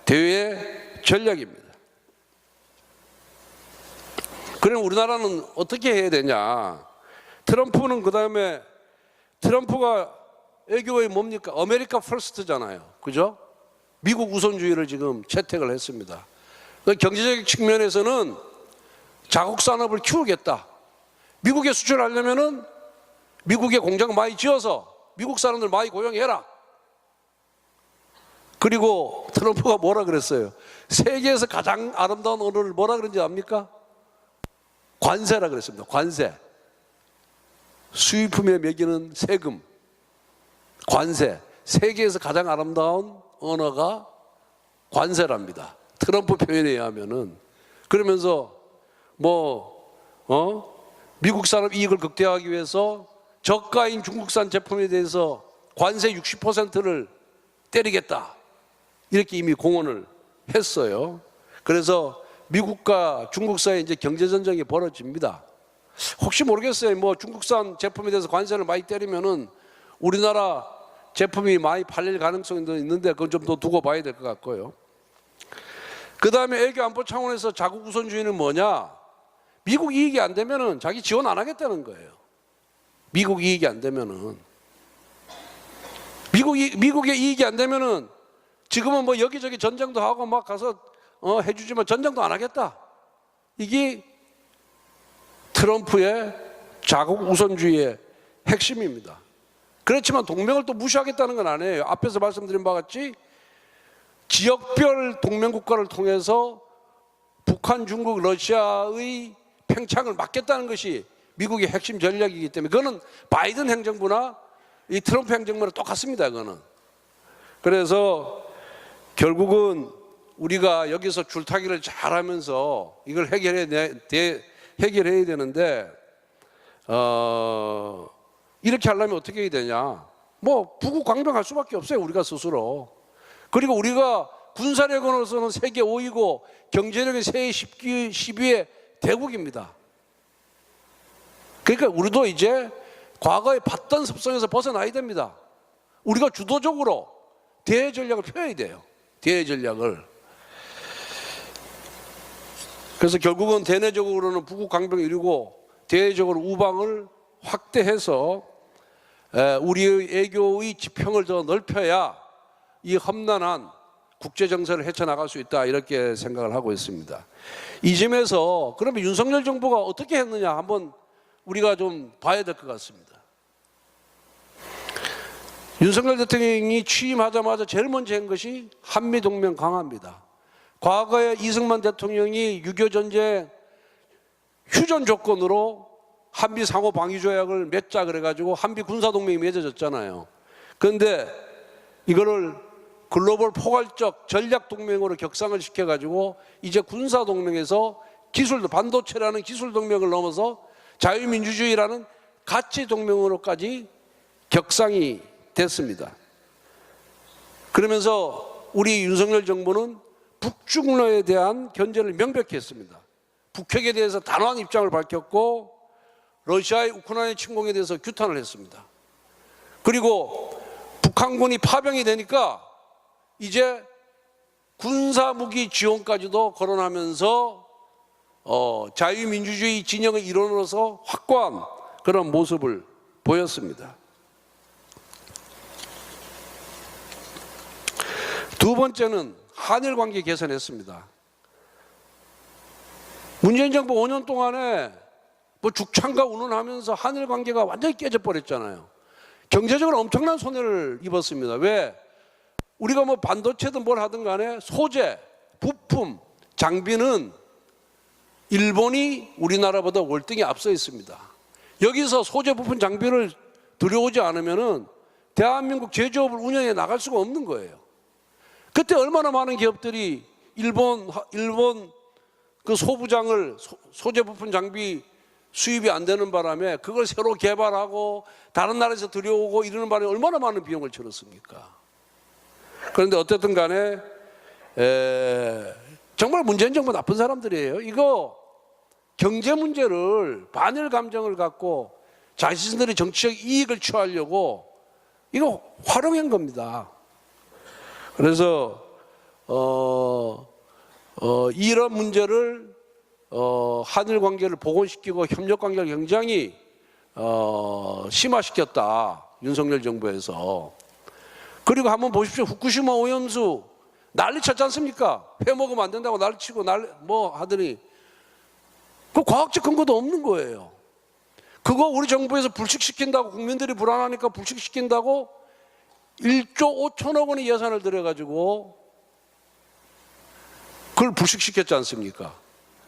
대외 전략입니다. 그럼 우리나라는 어떻게 해야 되냐? 트럼프는 그 다음에 트럼프가 외교의 뭡니까? 아메리카 퍼스트잖아요. 그죠? 미국 우선주의를 지금 채택을 했습니다. 경제적 측면에서는 자국 산업을 키우겠다. 미국에 수출하려면은 미국에 공장 많이 지어서 미국 사람들 많이 고용해라. 그리고 트럼프가 뭐라 그랬어요? 세계에서 가장 아름다운 언어를 뭐라 그런지 압니까? 관세라 그랬습니다. 관세. 수입품에 매기는 세금. 관세. 세계에서 가장 아름다운 언어가 관세랍니다. 트럼프 표현에 의하면은. 그러면서 미국 산업 이익을 극대화하기 위해서 저가인 중국산 제품에 대해서 관세 60%를 때리겠다. 이렇게 이미 공언을 했어요. 그래서 미국과 중국 사이에 이제 경제전쟁이 벌어집니다. 혹시 모르겠어요. 중국산 제품에 대해서 관세를 많이 때리면은 우리나라 제품이 많이 팔릴 가능성도 있는데 그건 좀 더 두고 봐야 될 것 같고요. 그 다음에 외교 안보 차원에서 자국 우선주의는 뭐냐? 미국 이익이 안 되면은 자기 지원 안 하겠다는 거예요. 미국 이익이 안 되면은. 미국의 이익이 안 되면은 지금은 뭐 여기저기 전쟁도 하고 막 가서 해주지만 전쟁도 안 하겠다. 이게 트럼프의 자국 우선주의의 핵심입니다. 그렇지만 동맹을 또 무시하겠다는 건 아니에요. 앞에서 말씀드린 바와 같이 지역별 동맹국가를 통해서 북한, 중국, 러시아의 팽창을 막겠다는 것이 미국의 핵심 전략이기 때문에 그거는 바이든 행정부나 이 트럼프 행정부랑 똑같습니다. 그거는. 그래서 결국은 우리가 여기서 줄타기를 잘하면서 이걸 해결해야 되는데 이렇게 하려면 어떻게 해야 되냐? 뭐 부국 강병할 수밖에 없어요. 우리가 스스로. 그리고 우리가 군사력으로서는 세계 5위고 경제력은 세계 10위의 대국입니다. 그러니까 우리도 이제 과거에 봤던 습성에서 벗어나야 됩니다. 우리가 주도적으로 대외 전략을 펴야 돼요. 대외 전략을. 그래서 결국은 대내적으로는 부국 강병을 이루고 대외적으로 우방을 확대해서 우리의 외교의 지평을 더 넓혀야 이 험난한 국제 정세를 헤쳐나갈 수 있다, 이렇게 생각을 하고 있습니다. 이 점에서 그러면 윤석열 정부가 어떻게 했느냐 한번 우리가 좀 봐야 될 것 같습니다. 윤석열 대통령이 취임하자마자 제일 먼저 한 것이 한미동맹 강화입니다. 과거에 이승만 대통령이 6.25 전쟁 휴전 조건으로 한미 상호 방위 조약을 맺자 그래가지고 한미 군사동맹이 맺어졌잖아요. 그런데 이거를 글로벌 포괄적 전략동맹으로 격상을 시켜가지고 이제 군사동맹에서 반도체라는 기술동맹을 넘어서 자유민주주의라는 가치동맹으로까지 격상이 됐습니다. 그러면서 우리 윤석열 정부는 북중러에 대한 견제를 명백히 했습니다. 북핵에 대해서 단호한 입장을 밝혔고 러시아의 우크라이나 침공에 대해서 규탄을 했습니다. 그리고 북한군이 파병이 되니까 이제 군사무기 지원까지도 거론하면서 자유민주주의 진영의 일원으로서 확고한 그런 모습을 보였습니다. 두 번째는 한일 관계 개선했습니다. 문재인 정부 5년 동안에 뭐 죽창가 운운하면서 한일 관계가 완전히 깨져버렸잖아요. 경제적으로 엄청난 손해를 입었습니다. 왜? 우리가 뭐 반도체든 뭘 하든 간에 소재, 부품, 장비는 일본이 우리나라보다 월등히 앞서 있습니다. 여기서 소재, 부품, 장비를 들여오지 않으면은 대한민국 제조업을 운영해 나갈 수가 없는 거예요. 그때 얼마나 많은 기업들이 일본 그 소부장을 소재, 부품, 장비 수입이 안 되는 바람에 그걸 새로 개발하고 다른 나라에서 들여오고 이러는 바람에 얼마나 많은 비용을 치렀습니까? 그런데 어쨌든 간에 정말 문재인 정부 나쁜 사람들이에요. 이거 경제 문제를 반일 감정을 갖고 자신들의 정치적 이익을 취하려고 이거 활용한 겁니다. 그래서 이런 문제를 한일 관계를 복원시키고 협력 관계를 굉장히 심화시켰다, 윤석열 정부에서. 그리고 한번 보십시오. 후쿠시마 오염수 난리 쳤지 않습니까? 회 먹으면 안 된다고 난리치고 뭐 하더니 그 과학적 근거도 없는 거예요. 그거 우리 정부에서 불식시킨다고, 국민들이 불안하니까 불식시킨다고 1조 5천억 원의 예산을 들여가지고 그걸 불식시켰지 않습니까?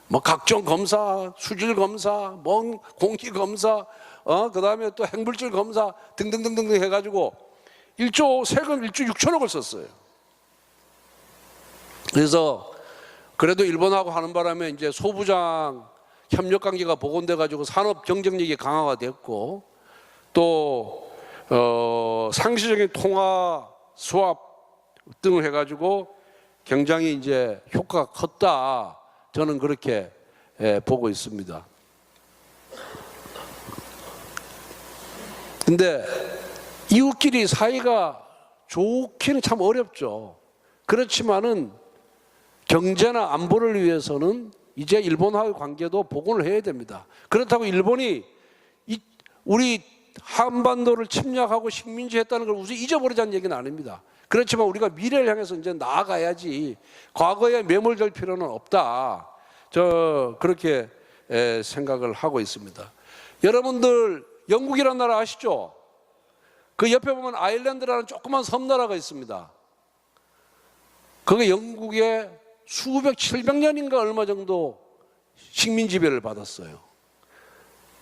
뭐 각종 검사, 수질 검사, 뭐 공기 검사, 그 다음에 또 핵물질 검사 등등등등 해가지고 세금 1조 6천억을 썼어요. 그래서 그래도 일본하고 하는 바람에 이제 소부장 협력 관계가 복원돼 가지고 산업 경쟁력이 강화가 됐고 또 상시적인 통화 수합 등을 해가지고 굉장히 이제 효과가 컸다, 저는 그렇게 보고 있습니다. 근데 이웃끼리 사이가 좋기는 참 어렵죠. 그렇지만은 경제나 안보를 위해서는 이제 일본과의 관계도 복원을 해야 됩니다. 그렇다고 일본이 우리 한반도를 침략하고 식민지했다는 걸 우선 잊어버리자는 얘기는 아닙니다. 그렇지만 우리가 미래를 향해서 이제 나아가야지 과거에 매몰될 필요는 없다. 그렇게 생각을 하고 있습니다. 여러분들 영국이라는 나라 아시죠? 그 옆에 보면 아일랜드라는 조그만 섬나라가 있습니다. 그게 영국의 수백, 700년인가 얼마 정도 식민 지배를 받았어요.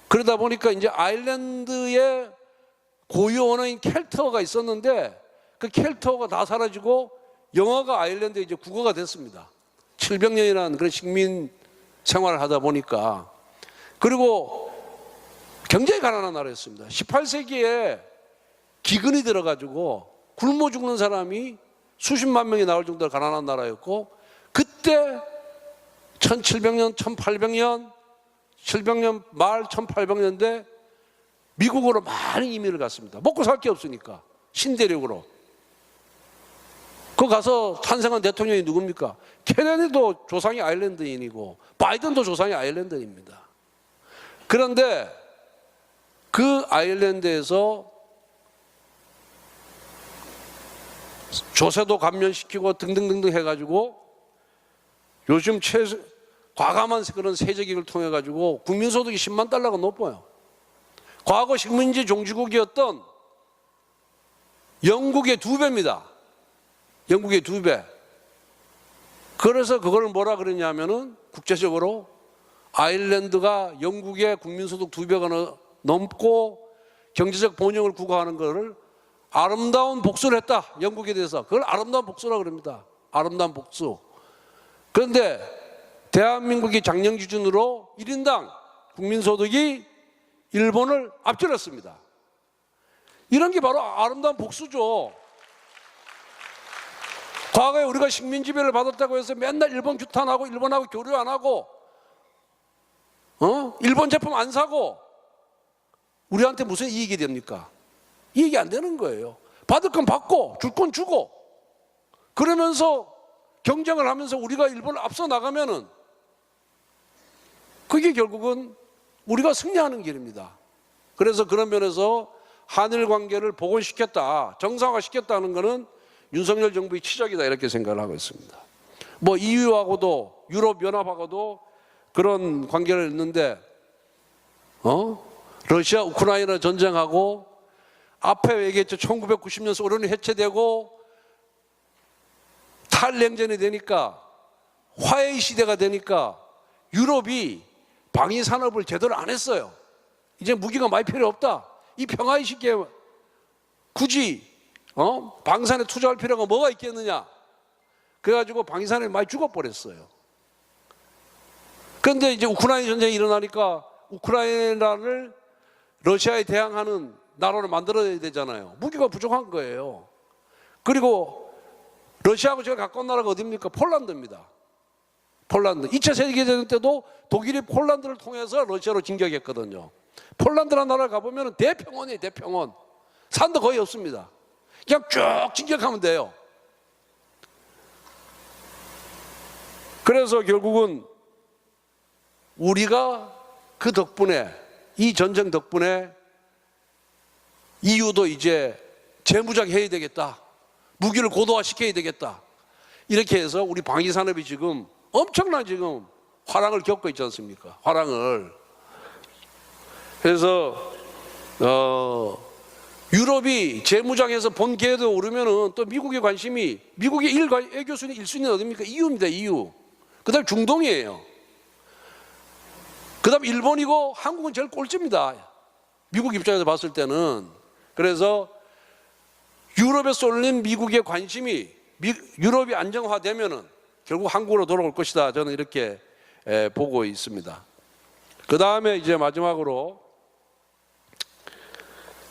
그러다 보니까 이제 아일랜드의 고유 언어인 켈트어가 있었는데 그 켈트어가 다 사라지고 영어가 아일랜드의 이제 국어가 됐습니다. 700년이라는 그런 식민 생활을 하다 보니까. 그리고 굉장히 가난한 나라였습니다. 18세기에 기근이 들어가지고 굶어 죽는 사람이 수십만 명이 나올 정도로 가난한 나라였고, 그때 1700년, 1800년, 700년 말 1800년대 미국으로 많은 이민을 갔습니다. 먹고 살 게 없으니까 신대륙으로. 그 가서 탄생한 대통령이 누굽니까? 케네디도 조상이 아일랜드인이고 바이든도 조상이 아일랜드인입니다. 그런데 그 아일랜드에서 조세도 감면시키고 등등등등 해가지고 요즘 과감한 그런 세제기를 통해 가지고 국민소득이 10만 달러가 높아요. 과거 식민지 종주국이었던 영국의 2배입니다. 영국의 2배. 그래서 그걸 뭐라 그러냐면은 국제적으로 아일랜드가 영국의 국민소득 2배가 넘고 경제적 번영을 구가하는 것을 아름다운 복수를 했다. 영국에 대해서. 그걸 아름다운 복수라고 그럽니다. 아름다운 복수. 그런데 대한민국이 작년 기준으로 1인당 국민소득이 일본을 앞질렀습니다. 이런 게 바로 아름다운 복수죠. 과거에 우리가 식민지배를 받았다고 해서 맨날 일본 규탄하고 일본하고 교류 안 하고 일본 제품 안 사고 우리한테 무슨 이익이 됩니까? 이익이 안 되는 거예요. 받을 건 받고 줄 건 주고 그러면서 경쟁을 하면서 우리가 일본을 앞서 나가면은 그게 결국은 우리가 승리하는 길입니다. 그래서 그런 면에서 한일 관계를 복원시켰다, 정상화시켰다는 것은 윤석열 정부의 치적이다 이렇게 생각을 하고 있습니다. 뭐 EU하고도 유럽연합하고도 그런 관계를 있는데 러시아 우크라이나 전쟁하고 앞에 얘기했죠. 1990년 소련이 해체되고 탈냉전이 되니까 화해의 시대가 되니까 유럽이 방위 산업을 제대로 안 했어요. 이제 무기가 많이 필요 없다. 이 평화의 시기에 굳이 방산에 투자할 필요가 뭐가 있겠느냐. 그래가지고 방위산업이 많이 죽어버렸어요. 그런데 이제 우크라이나 전쟁이 일어나니까 우크라이나를 러시아에 대항하는 나라를 만들어야 되잖아요. 무기가 부족한 거예요. 그리고 러시아하고 제가 가까운 나라가 어디입니까? 폴란드입니다. 폴란드. 2차 세계대전 때도 독일이 폴란드를 통해서 러시아로 진격했거든요. 폴란드라는 나라를 가보면 대평원이에요. 대평원. 산도 거의 없습니다. 그냥 쭉 진격하면 돼요. 그래서 결국은 우리가 그 덕분에, 이 전쟁 덕분에 EU도 이제 재무장해야 되겠다. 무기를 고도화시켜야 되겠다. 이렇게 해서 우리 방위산업이 지금 엄청난 지금 화랑을 겪고 있지 않습니까? 화랑을. 그래서 유럽이 재무장해서 본 궤도 오르면은 또 미국의 관심이, 미국의 외교 순위 1순위는 어디입니까? EU입니다. EU. 그 다음 중동이에요. 그 다음 일본이고 한국은 제일 꼴찌입니다. 미국 입장에서 봤을 때는. 그래서 유럽에 쏠린 미국의 관심이 유럽이 안정화되면은 결국 한국으로 돌아올 것이다. 저는 이렇게 보고 있습니다. 그 다음에 이제 마지막으로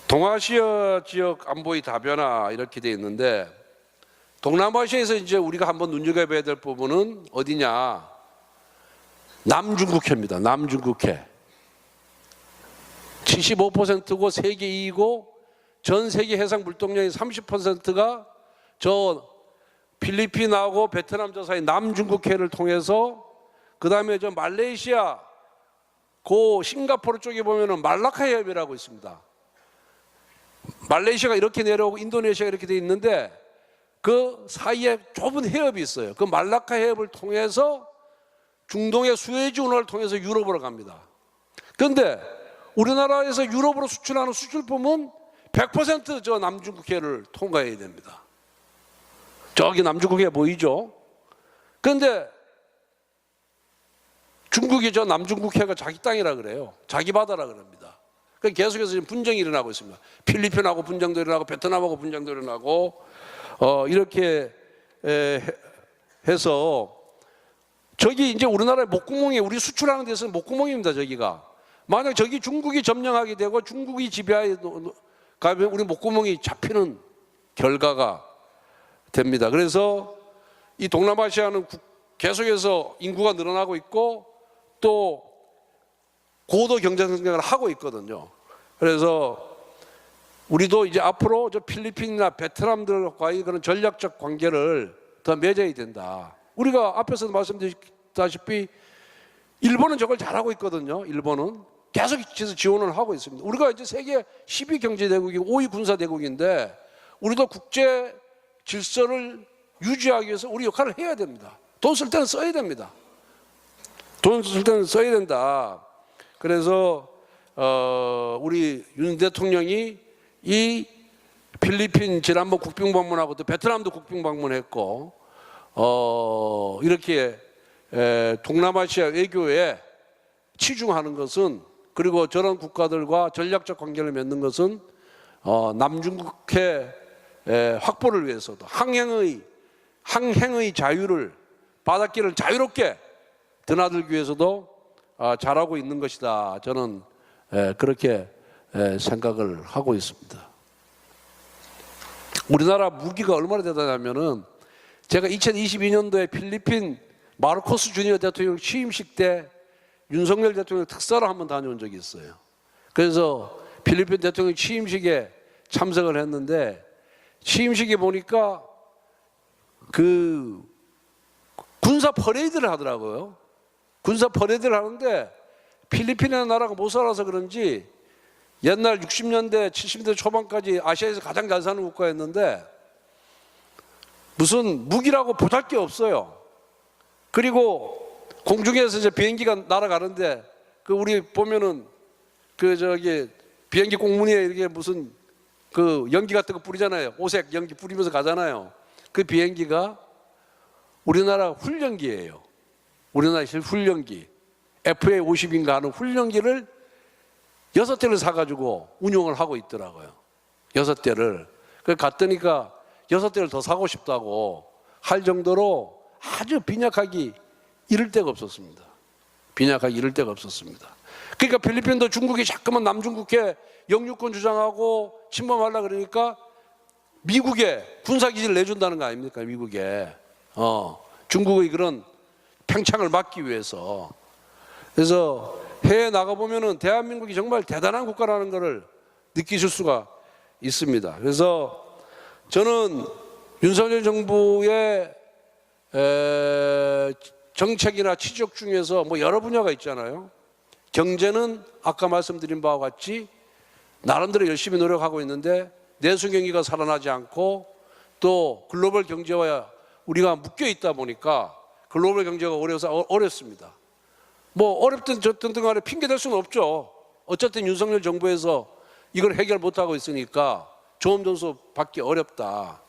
동아시아 지역 안보의 다변화 이렇게 돼 있는데, 동남아시아에서 이제 우리가 한번 눈여겨봐야 될 부분은 어디냐? 남중국해입니다. 남중국해. 75%고 세계 2위고 전 세계 해상 물동량의 30%가 저 필리핀하고 베트남저 사이 남중국해를 통해서 그 다음에 저 말레이시아 그 싱가포르 쪽에 보면은 말라카 해협이라고 있습니다. 말레이시아가 이렇게 내려오고 인도네시아가 이렇게 돼 있는데 그 사이에 좁은 해협이 있어요. 그 말라카 해협을 통해서 중동의 수에즈 운하를 통해서 유럽으로 갑니다. 그런데 우리나라에서 유럽으로 수출하는 수출품은 100% 남중국해를 통과해야 됩니다. 저기 남중국해 보이죠? 그런데 중국이 저 남중국해가 자기 땅이라 그래요. 자기 바다라 그럽니다. 계속해서 지금 분쟁이 일어나고 있습니다. 필리핀하고 분쟁도 일어나고 베트남하고 분쟁도 일어나고 이렇게 해서 저기 이제 우리나라의 목구멍이 우리 수출하는 데서는 목구멍입니다. 저기가 만약 저기 중국이 점령하게 되고 중국이 지배하에 가면 우리 목구멍이 잡히는 결과가 됩니다. 그래서 이 동남아시아는 계속해서 인구가 늘어나고 있고 또 고도 경제 성장을 하고 있거든요. 그래서 우리도 이제 앞으로 저 필리핀이나 베트남들과의 그런 전략적 관계를 더 맺어야 된다. 우리가 앞에서도 말씀드렸다시피 일본은 저걸 잘하고 있거든요. 일본은 계속해서 지원을 하고 있습니다. 우리가 이제 세계 10위 경제대국이고 5위 군사대국인데 우리도 국제 질서를 유지하기 위해서 우리 역할을 해야 됩니다. 돈 쓸 때는 써야 됩니다. 돈 쓸 때는 써야 된다. 그래서 우리 윤 대통령이 이 필리핀 지난번 국빈 방문하고 또 베트남도 국빈 방문했고 이렇게 동남아시아 외교에 치중하는 것은 그리고 저런 국가들과 전략적 관계를 맺는 것은 남중국해 확보를 위해서도 항행의 자유를 바닷길을 자유롭게 드나들기 위해서도 잘하고 있는 것이다. 저는 그렇게 생각을 하고 있습니다. 우리나라 무기가 얼마나 대단하면은 제가 2022년도에 필리핀 마르코스 주니어 대통령 취임식 때 윤석열 대통령 특사로 한번 다녀온 적이 있어요. 그래서 필리핀 대통령 취임식에 참석을 했는데 취임식에 보니까 그 군사 퍼레이드를 하더라고요. 군사 퍼레이드를 하는데 필리핀이라는 나라가 못 살아서 그런지 옛날 60년대 70년대 초반까지 아시아에서 가장 잘 사는 국가였는데 무슨 무기라고 보잘 게 없어요. 그리고 공중에서 이제 비행기가 날아가는데 그 우리 보면은 그 저기 비행기 꽁무니에 이렇게 무슨 그 연기 같은 거 뿌리잖아요. 오색 연기 뿌리면서 가잖아요. 그 비행기가 우리나라 훈련기예요. 우리나라 훈련기 FA-50인가 하는 훈련기를 6대를 사가지고 운용을 하고 있더라고요. 6대를. 그래서 갔더니까 6대를 더 사고 싶다고 할 정도로 아주 빈약하기 이를 데가 없었습니다. 빈약하기 이를 데가 없었습니다. 그러니까 필리핀도 중국이 자꾸만 남중국해 영유권 주장하고 침범하려고 그러니까 미국에 군사기지를 내준다는 거 아닙니까? 미국에. 중국의 그런 팽창을 막기 위해서. 그래서 해외에 나가보면은 대한민국이 정말 대단한 국가라는 것을 느끼실 수가 있습니다. 그래서 저는 윤석열 정부의 정책이나 치적 중에서 뭐 여러 분야가 있잖아요. 경제는 아까 말씀드린 바와 같이 나름대로 열심히 노력하고 있는데 내수 경기가 살아나지 않고 또 글로벌 경제와 우리가 묶여 있다 보니까 글로벌 경제가 어려워서 어렵습니다. 뭐 어렵든 저든 간에 핑계 댈 수는 없죠. 어쨌든 윤석열 정부에서 이걸 해결 못하고 있으니까 좋은 점수 받기 어렵다.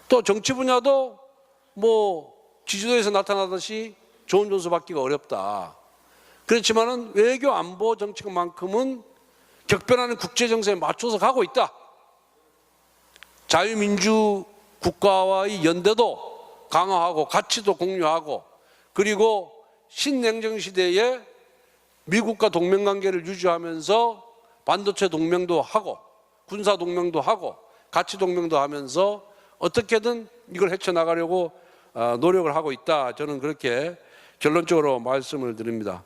또 정치 분야도 뭐 지지도에서 나타나듯이 좋은 점수 받기가 어렵다. 그렇지만은 외교 안보 정책만큼은 격변하는 국제 정세에 맞춰서 가고 있다. 자유민주 국가와의 연대도 강화하고 가치도 공유하고 그리고 신냉전 시대에 미국과 동맹관계를 유지하면서 반도체 동맹도 하고 군사 동맹도 하고 가치 동맹도 하면서 어떻게든 이걸 헤쳐나가려고 노력을 하고 있다. 저는 그렇게 결론적으로 말씀을 드립니다.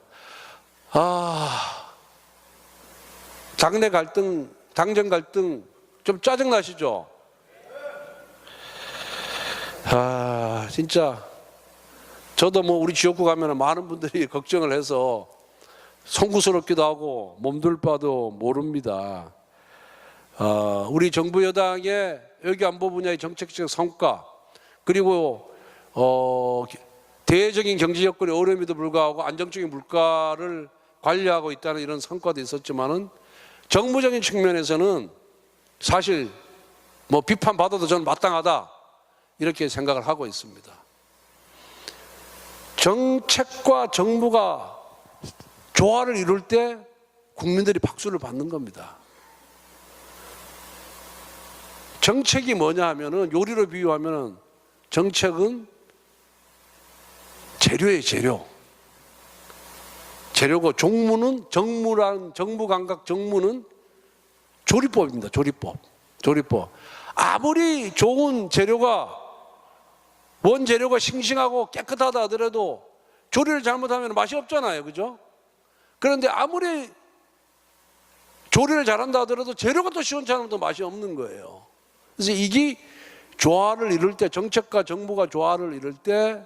당내 갈등, 당정 갈등 좀 짜증나시죠? 진짜 저도 뭐 우리 지역구 가면 많은 분들이 걱정을 해서 송구스럽기도 하고 몸둘 바도 모릅니다. 우리 정부 여당의 외교 안보 분야의 정책적 성과, 그리고 대외적인 경제 여건의 어려움에도 불구하고 안정적인 물가를 관리하고 있다는 이런 성과도 있었지만은 정무적인 측면에서는 사실 뭐 비판받아도 저는 마땅하다 이렇게 생각을 하고 있습니다. 정책과 정부가 조화를 이룰 때 국민들이 박수를 받는 겁니다. 정책이 뭐냐 하면은, 요리로 비유하면은 정책은 재료예요, 재료. 재료고 정무 감각 정무는 조리법입니다. 조리법. 아무리 좋은 재료가, 원재료가 싱싱하고 깨끗하다 하더라도 조리를 잘못하면 맛이 없잖아요. 그죠? 그런데 아무리 조리를 잘한다 하더라도 재료가 또 시원찮으면 또 맛이 없는 거예요. 그래서 이게 조화를 이룰 때, 정책과 정부가 조화를 이룰 때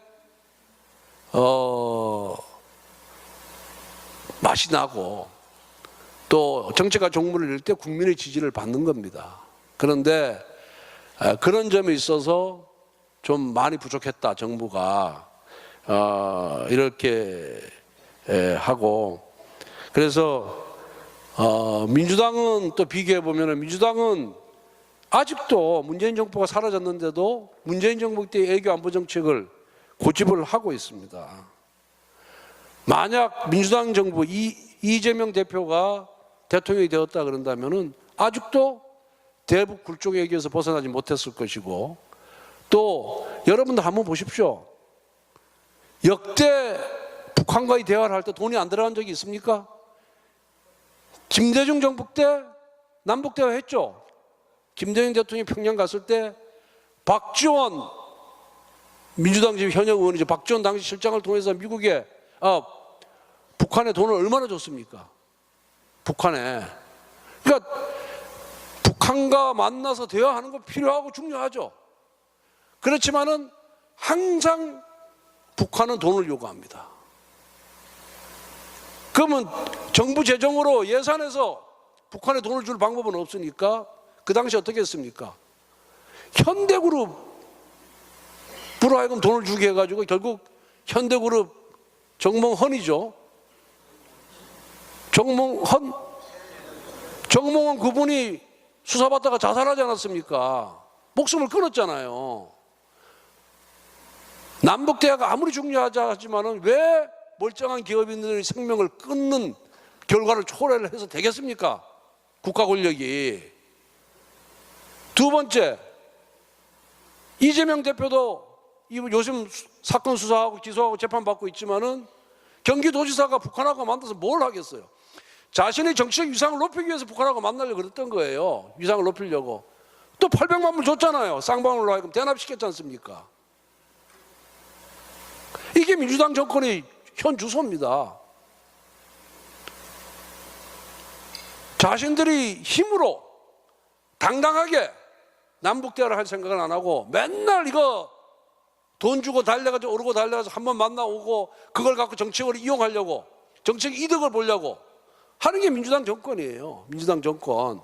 맛이 나고, 또 정책과 정부를 이룰 때 국민의 지지를 받는 겁니다. 그런데 그런 점에 있어서 좀 많이 부족했다, 정부가. 이렇게 하고, 그래서 민주당은 또 비교해 보면, 민주당은 아직도 문재인 정부가 사라졌는데도 문재인 정부 때 외교 안보 정책을 고집을 하고 있습니다. 만약 민주당 정부 이재명 대표가 대통령이 되었다 그런다면은 아직도 대북 굴종 외교에서 벗어나지 못했을 것이고, 또 여러분들 한번 보십시오. 역대 북한과의 대화를 할 때 돈이 안 들어간 적이 있습니까? 김대중 정부 때 남북 대화 했죠. 김대중 대통령이 평양 갔을 때 박지원 민주당 지금 현역 의원이죠. 박지원 당시 실장을 통해서 미국에 북한에 돈을 얼마나 줬습니까? 북한에. 그러니까 북한과 만나서 대화하는 거 필요하고 중요하죠. 그렇지만은 항상 북한은 돈을 요구합니다. 그러면 정부 재정으로 예산에서 북한에 돈을 줄 방법은 없으니까 그 당시 어떻게 했습니까? 현대그룹으로 하여금 돈을 주게 해가지고 결국 현대그룹 정몽헌이죠. 정몽헌 그분이 수사받다가 자살하지 않았습니까? 목숨을 끊었잖아요. 남북대화가 아무리 중요하자 하지만은 왜 멀쩡한 기업인들의 생명을 끊는 결과를 초래를 해서 되겠습니까? 국가 권력이. 두 번째, 이재명 대표도 요즘 사건 수사하고 기소하고 재판받고 있지만은 경기도지사가 북한하고 만나서 뭘 하겠어요? 자신의 정치적 위상을 높이기 위해서 북한하고 만나려고 그랬던 거예요. 위상을 높이려고. 또 800만 불 줬잖아요. 쌍방울로 하여금 대납시켰지 않습니까? 이게 민주당 정권의 현 주소입니다. 자신들이 힘으로 당당하게 남북대화를 할 생각을 안 하고 맨날 이거 돈 주고 달려가지고 오르고 달려가서 한번 만나오고 그걸 갖고 정책으로 이용하려고, 정책 이득을 보려고 하는 게 민주당 정권이에요. 민주당 정권.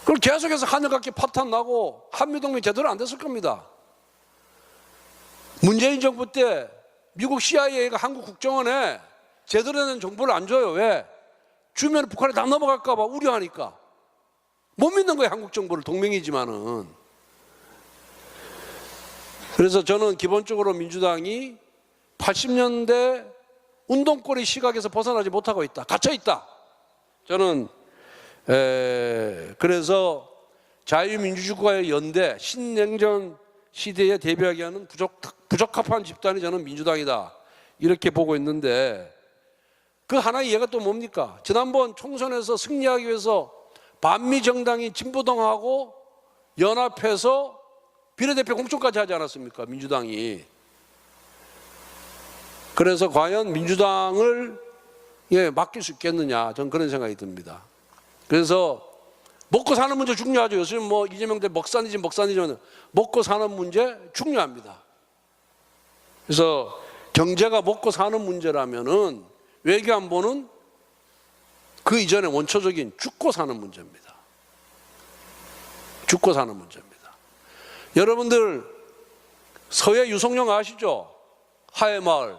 그걸 계속해서 하늘같게 파탄 나고 한미동맹 제대로 안 됐을 겁니다. 문재인 정부 때 미국 CIA가 한국 국정원에 제대로 된 정보를 안 줘요. 왜? 주면 북한에 다 넘어갈까 봐 우려하니까. 못 믿는 거예요, 한국 정부를. 동맹이지만은. 그래서 저는 기본적으로 민주당이 80년대 운동권의 시각에서 벗어나지 못하고 있다, 갇혀 있다. 저는 그래서 자유민주주의와의 연대, 신냉전 시대에 대비하게 하는 부적합한 집단이 저는 민주당이다, 이렇게 보고 있는데, 그 하나의 예가 또 뭡니까? 지난번 총선에서 승리하기 위해서 반미정당이 진보당하고 연합해서 비례대표 공천까지 하지 않았습니까? 민주당이. 그래서 과연 민주당을 맡길 수 있겠느냐, 저는 그런 생각이 듭니다. 그래서 먹고 사는 문제 중요하죠. 요즘 뭐 이재명 대 먹산이지만 먹고 사는 문제 중요합니다. 그래서 경제가 먹고 사는 문제라면은 외교안보는 그 이전에 원초적인 죽고 사는 문제입니다. 죽고 사는 문제입니다. 여러분들 서해 유성령 아시죠? 하회마을.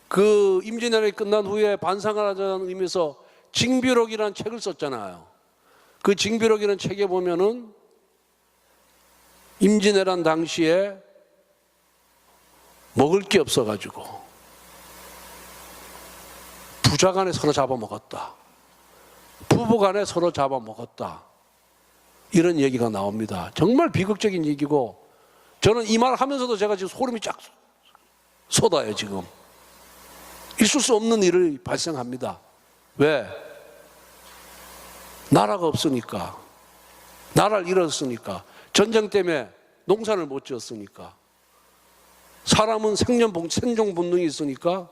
그 임진왜란이 끝난 후에 반성을 하자는 의미에서 징비록이라는 책을 썼잖아요. 그 징비록이라는 책에 보면은 임진왜란 당시에 먹을 게 없어가지고 부자 간에 서로 잡아먹었다. 부부 간에 서로 잡아먹었다. 이런 얘기가 나옵니다. 정말 비극적인 얘기고, 저는 이 말 하면서도 제가 지금 소름이 쫙 쏟아요. 지금 있을 수 없는 일이 발생합니다. 왜? 나라가 없으니까, 나라를 잃었으니까, 전쟁 때문에 농사를 못 지었으니까, 사람은 생존 본능이 있으니까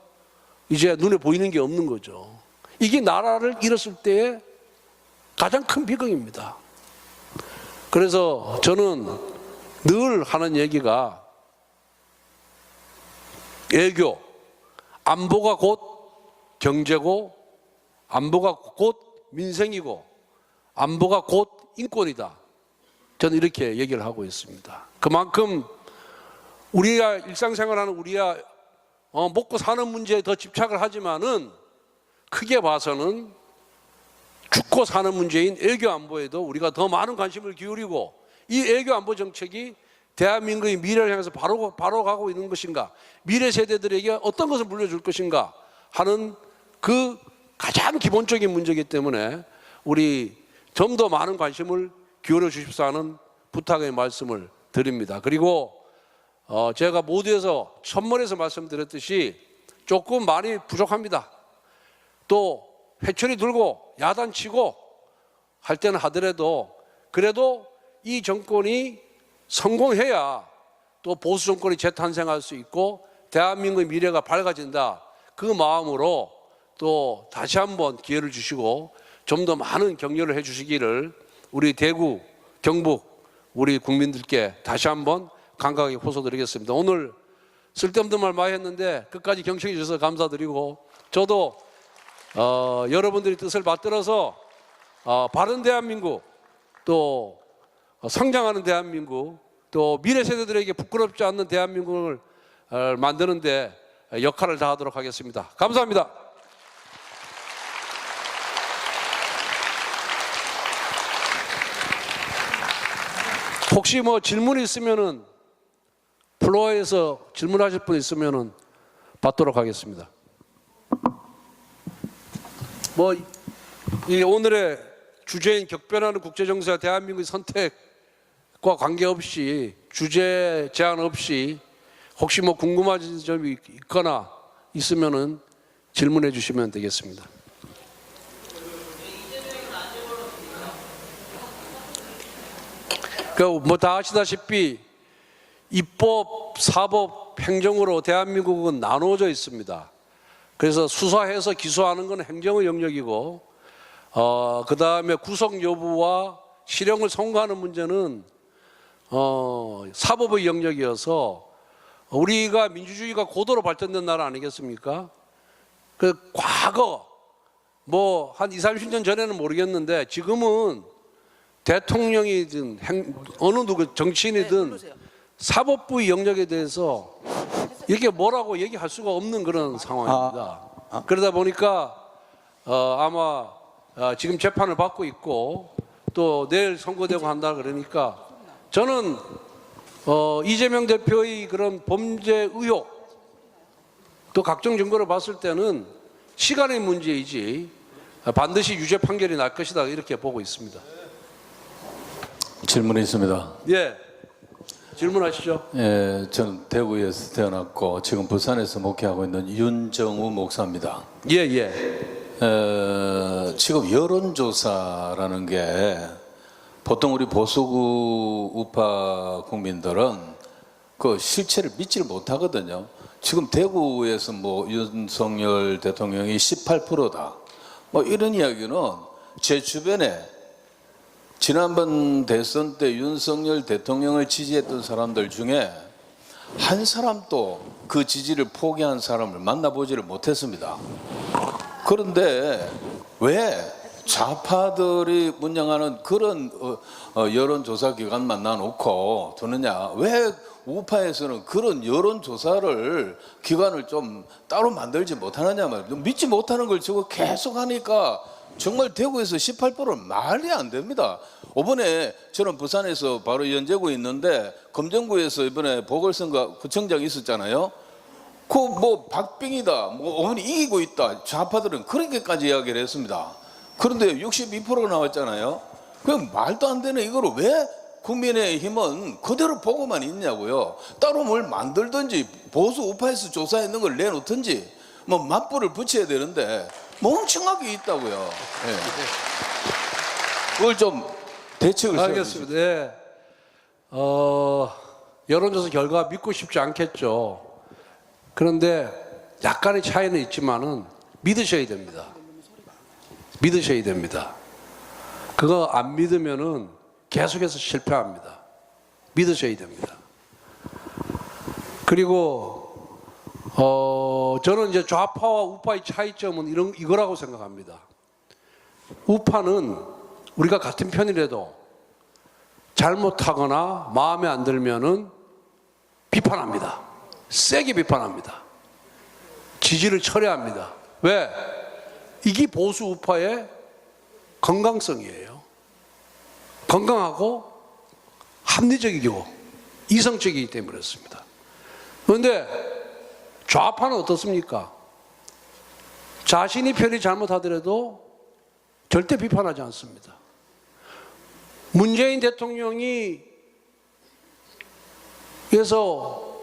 이제 눈에 보이는 게 없는 거죠. 이게 나라를 잃었을 때의 가장 큰 비극입니다. 그래서 저는 늘 하는 얘기가, 외교, 안보가 곧 경제고, 안보가 곧 민생이고, 안보가 곧 인권이다. 저는 이렇게 얘기를 하고 있습니다. 그만큼 우리가 일상생활하는 우리가 먹고 사는 문제에 더 집착을 하지만은, 크게 봐서는 죽고 사는 문제인 외교 안보에도 우리가 더 많은 관심을 기울이고, 이 외교 안보 정책이 대한민국의 미래를 향해서 바로 가고 있는 것인가, 미래 세대들에게 어떤 것을 물려줄 것인가 하는 그 가장 기본적인 문제이기 때문에 우리 좀 더 많은 관심을 기울여 주십사 하는 부탁의 말씀을 드립니다. 그리고 제가 모두에서 첫머리에서 말씀드렸듯이 조금 많이 부족합니다. 또 회초리 들고 야단치고 할 때는 하더라도, 그래도 이 정권이 성공해야 또 보수 정권이 재탄생할 수 있고 대한민국의 미래가 밝아진다. 그 마음으로 또 다시 한번 기회를 주시고 좀 더 많은 격려를 해 주시기를 우리 대구, 경북 우리 국민들께 다시 한번 간곡하게 호소드리겠습니다. 오늘 쓸데없는 말 많이 했는데 끝까지 경청해 주셔서 감사드리고, 저도 여러분들의 뜻을 받들어서 바른 대한민국, 또 성장하는 대한민국, 또 미래 세대들에게 부끄럽지 않는 대한민국을 만드는 데 역할을 다하도록 하겠습니다. 감사합니다. 혹시 뭐 질문이 있으면은 플로어에서 질문하실 분 있으면은 받도록 하겠습니다. 뭐 이 오늘의 주제인 격변하는 국제정세와 대한민국의 선택과 관계없이, 주제 제한 없이 혹시 뭐 궁금하신 점이 있거나 있으면은 질문해 주시면 되겠습니다. 뭐 다 아시다시피 입법, 사법, 행정으로 대한민국은 나누어져 있습니다. 그래서 수사해서 기소하는 건 행정의 영역이고, 그 다음에 구속 여부와 실형을 선고하는 문제는 사법의 영역이어서, 우리가 민주주의가 고도로 발전된 나라 아니겠습니까? 그 과거 뭐 한 20, 30년 전에는 모르겠는데 지금은 대통령이든 어느 누구 정치인이든 사법부의 영역에 대해서 이렇게 뭐라고 얘기할 수가 없는 그런 상황입니다. 그러다 보니까 아마 지금 재판을 받고 있고 또 내일 선고되고 한다 그러니까, 저는 이재명 대표의 그런 범죄 의혹 또 각종 증거를 봤을 때는 시간의 문제이지 반드시 유죄 판결이 날 것이다, 이렇게 보고 있습니다. 질문이 있습니다. 예, 질문하시죠. 예, 저는 대구에서 태어났고 지금 부산에서 목회하고 있는 윤정우 목사입니다. 예, 예. 지금 여론조사라는 게 보통 우리 보수구 우파 국민들은 그 실체를 믿지를 못하거든요. 지금 대구에서 뭐 윤석열 대통령이 18%다. 뭐 이런 이야기는 제 주변에 지난번 대선 때 윤석열 대통령을 지지했던 사람들 중에 한 사람도 그 지지를 포기한 사람을 만나보지를 못했습니다. 그런데 왜 좌파들이 운영하는 그런 여론조사 기관만 놔놓고 두느냐? 왜 우파에서는 그런 여론조사를 기관을 좀 따로 만들지 못하느냐 말이에요. 믿지 못하는 걸 저거 계속 하니까 정말 대구에서 18%는 말이 안 됩니다. 이번에 저는 부산에서 바로 연재구에 있는데 검정구에서 이번에 보궐선거 구청장 있었잖아요. 그 뭐 박빙이다, 뭐 어머니 이기고 있다. 좌파들은 그렇게까지 이야기를 했습니다. 그런데 62%가 나왔잖아요. 그럼 말도 안 되는 이거를 왜 국민의힘은 그대로 보고만 있냐고요. 따로 뭘 만들든지 보수 우파에서 조사했는 걸 내놓든지 뭐 맞불을 붙여야 되는데 멍청하게 있다고요. 네. 그걸 좀 대책을 알겠습니다. 네. 여론조사 결과 믿고 싶지 않겠죠. 그런데 약간의 차이는 있지만은 믿으셔야 됩니다. 믿으셔야 됩니다. 그거 안 믿으면은 계속해서 실패합니다. 믿으셔야 됩니다. 그리고 저는 이제 좌파와 우파의 차이점은 이거라고 생각합니다. 우파는 우리가 같은 편이라도 잘못하거나 마음에 안 들면은 비판합니다. 세게 비판합니다. 지지를 철회합니다. 왜? 이게 보수 우파의 건강성이에요. 건강하고 합리적이고 이성적이기 때문에 그렇습니다. 그런데 좌파는 어떻습니까? 자신이 편히 잘못하더라도 절대 비판하지 않습니다. 문재인 대통령이 그래서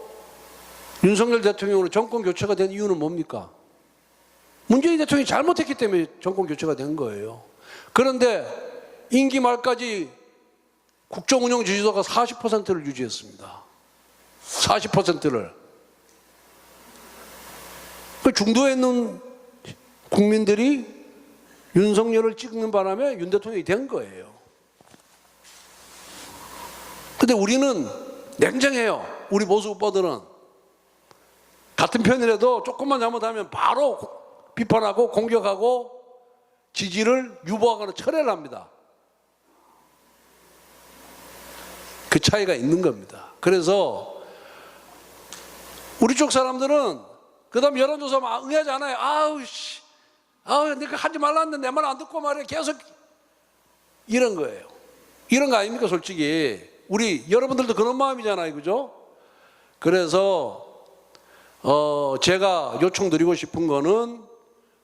윤석열 대통령으로 정권 교체가 된 이유는 뭡니까? 문재인 대통령이 잘못했기 때문에 정권 교체가 된 거예요. 그런데 임기 말까지 국정 운영 지지도가 40%를 유지했습니다. 40%를. 그 중도에 있는 국민들이 윤석열을 찍는 바람에 윤 대통령이 된 거예요. 근데 우리는 냉정해요. 우리 보수 오빠들은 같은 편이라도 조금만 잘못하면 바로 비판하고 공격하고 지지를 유보하거나 철회를 합니다. 그 차이가 있는 겁니다. 그래서 우리 쪽 사람들은 그 다음 여론조사 응하지 않아요. 아우 내가 하지 말랐는데 내 말 안 듣고 말이야. 계속 이런 거예요. 이런 거 아닙니까 솔직히. 우리 여러분들도 그런 마음이잖아요. 그죠? 그래서 제가 요청드리고 싶은 거는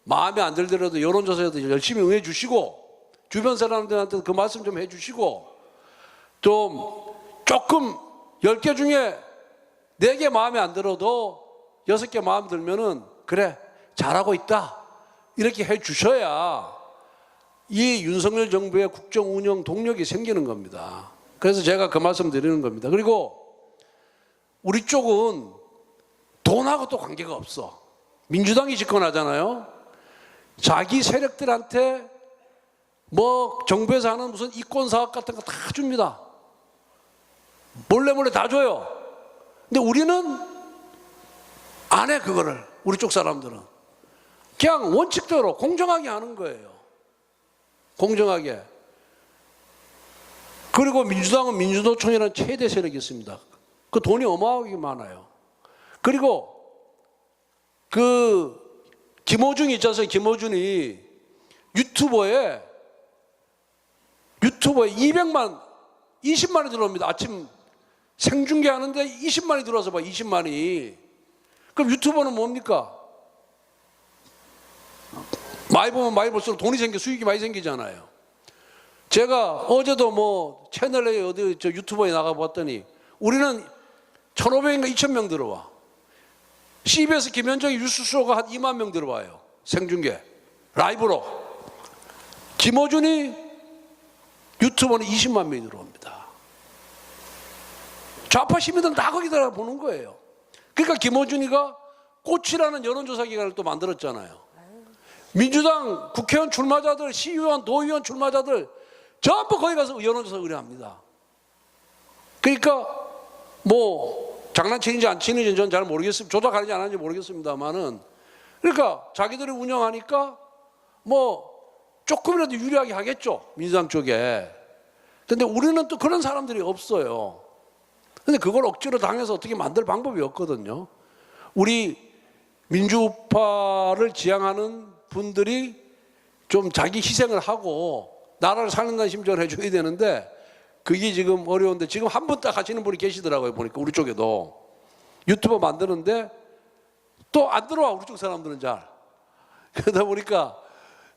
마음에 안 들더라도 여론조사에도 열심히 응해 주시고 주변 사람들한테 그 말씀 좀 해 주시고 좀 조금 10개 중에 4개 마음에 안 들어도 6개 마음 들면은 그래 잘하고 있다 이렇게 해 주셔야 이 윤석열 정부의 국정 운영 동력이 생기는 겁니다. 그래서 제가 그 말씀 드리는 겁니다. 그리고 우리 쪽은 돈하고 또 관계가 없어. 민주당이 집권하잖아요. 자기 세력들한테 뭐 정부에서 하는 무슨 이권 사업 같은 거 다 줍니다. 몰래 다 줘요. 근데 우리는 안 해 그거를. 우리 쪽 사람들은 그냥 원칙대로 공정하게 하는 거예요. 공정하게. 그리고 민주당은 민주노총이라는 최대 세력이 있습니다. 그 돈이 어마어마하게 많아요. 그리고 그 김어준이 있지 않습니까? 김어준이 유튜버에 20만이 들어옵니다. 아침 생중계 하는데 20만이 들어와서 봐. 20만이. 그럼 유튜버는 뭡니까? 많이 보면 많이 볼수록 돈이 수익이 많이 생기잖아요. 제가 어제도 뭐 채널에 어디 유튜버에 나가봤더니 우리는 1,500인가 2,000명 들어와. CBS 김현정의 뉴스쇼가 한 2만 명 들어와요. 생중계 라이브로. 김어준이 유튜버는 20만 명이 들어옵니다. 좌파 시민들은 다 거기다 보는 거예요. 그러니까 김어준이가 꽃이라는 여론조사 기관을 또 만들었잖아요. 민주당 국회의원 출마자들, 시의원, 도의원 출마자들 전부 거기 가서 여론조사 의뢰합니다. 그러니까 뭐 장난치는지 안 치는지 저는 잘 모르겠습니다. 조작하는지 안 하는지 모르겠습니다만은, 그러니까 자기들이 운영하니까 뭐 조금이라도 유리하게 하겠죠, 민주당 쪽에. 근데 우리는 또 그런 사람들이 없어요. 근데 그걸 억지로 당해서 어떻게 만들 방법이 없거든요. 우리 민주파를 지향하는 분들이 좀 자기 희생을 하고 나라를 살린다는 심정을 해줘야 되는데, 그게 지금 어려운데, 지금 한 분 딱 하시는 분이 계시더라고요. 보니까 우리 쪽에도 유튜버 만드는데 또 안 들어와, 우리 쪽 사람들은 잘. 그러다 보니까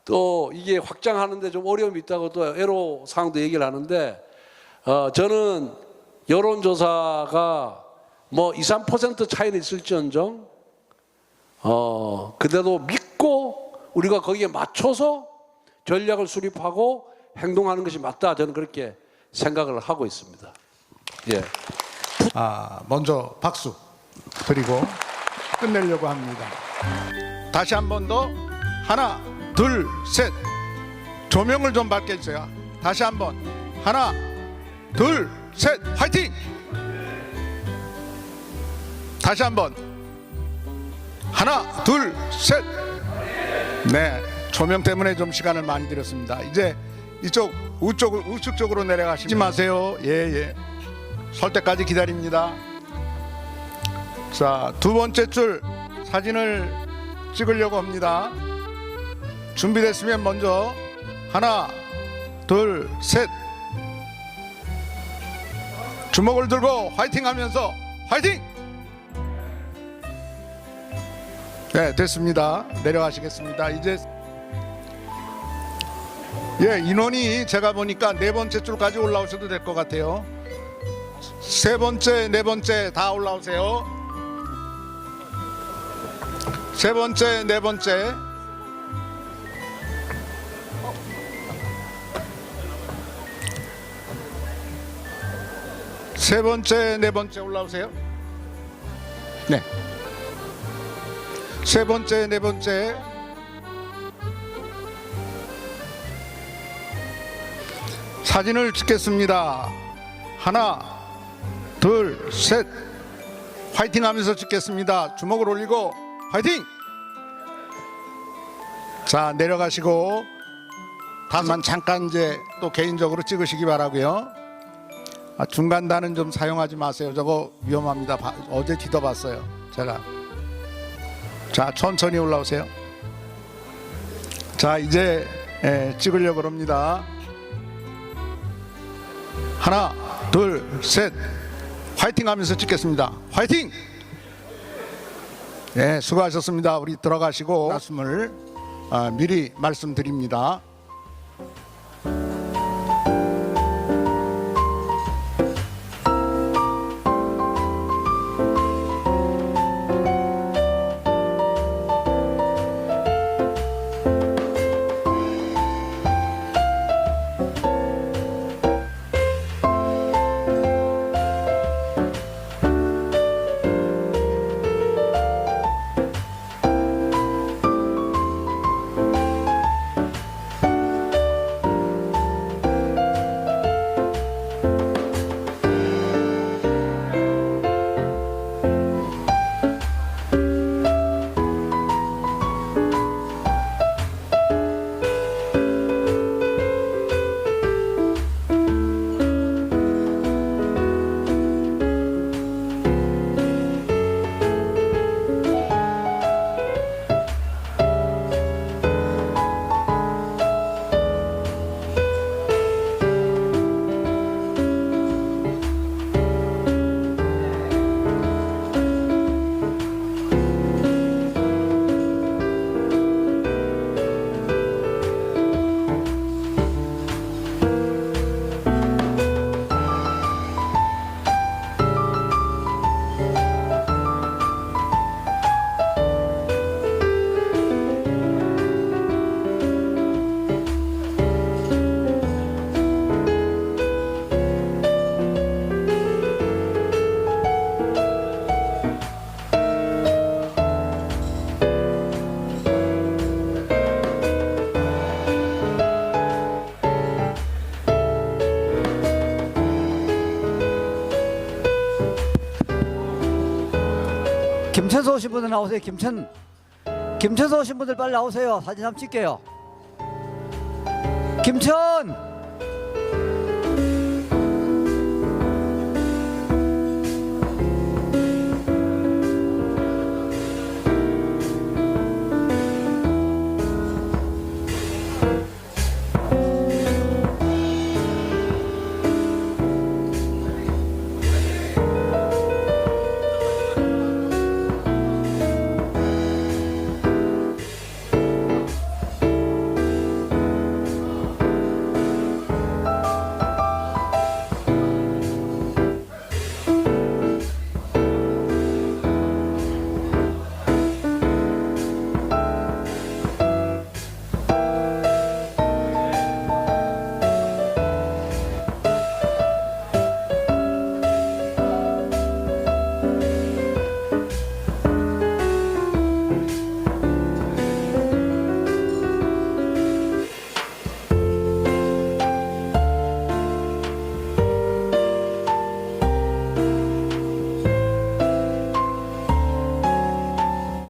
또 이게 확장하는데 좀 어려움이 있다고 또 애로사항도 얘기를 하는데, 저는 여론조사가 뭐 2, 3% 차이는 있을지언정 그래도 믿고 우리가 거기에 맞춰서 전략을 수립하고 행동하는 것이 맞다, 저는 그렇게 생각을 하고 있습니다. 예. 먼저 박수 드리고 끝내려고 합니다. 다시 한 번 더, 하나, 둘, 셋. 조명을 좀 밝게 해주세요. 다시 한 번, 하나, 둘, 셋. 화이팅! 다시 한 번, 하나, 둘, 셋. 네, 조명 때문에 좀 시간을 많이 들였습니다. 이제 이쪽 우측 쪽으로 내려가시지 마세요. 예. 설 때까지 기다립니다. 자, 두 번째 줄 사진을 찍으려고 합니다. 준비됐으면 먼저 하나, 둘, 셋. 주먹을 들고 화이팅 하면서 화이팅! 네, 됐습니다. 내려가시겠습니다. 이제 인원이 제가 보니까 네 번째 줄까지 올라오셔도 될 것 같아요. 세 번째, 네 번째 다 올라오세요. 세 번째, 네 번째. 세 번째, 네 번째 올라오세요. 네. 세 번째, 네 번째. 사진을 찍겠습니다. 하나, 둘, 셋. 화이팅 하면서 찍겠습니다. 주먹을 올리고 화이팅! 자, 내려가시고 다만 잠깐 이제 또 개인적으로 찍으시기 바라고요. 중간단은 좀 사용하지 마세요. 저거 위험합니다. 어제 뒤져봤어요, 제가. 자, 천천히 올라오세요. 자, 이제 찍으려고 합니다. 하나, 둘, 셋. 화이팅 하면서 찍겠습니다. 화이팅! 네, 수고하셨습니다. 우리 들어가시고 말씀을 미리 말씀드립니다. 김천에서 오신 분들 나오세요. 김천에서 오신 분들 빨리 나오세요. 사진 한번 찍게요. 김천!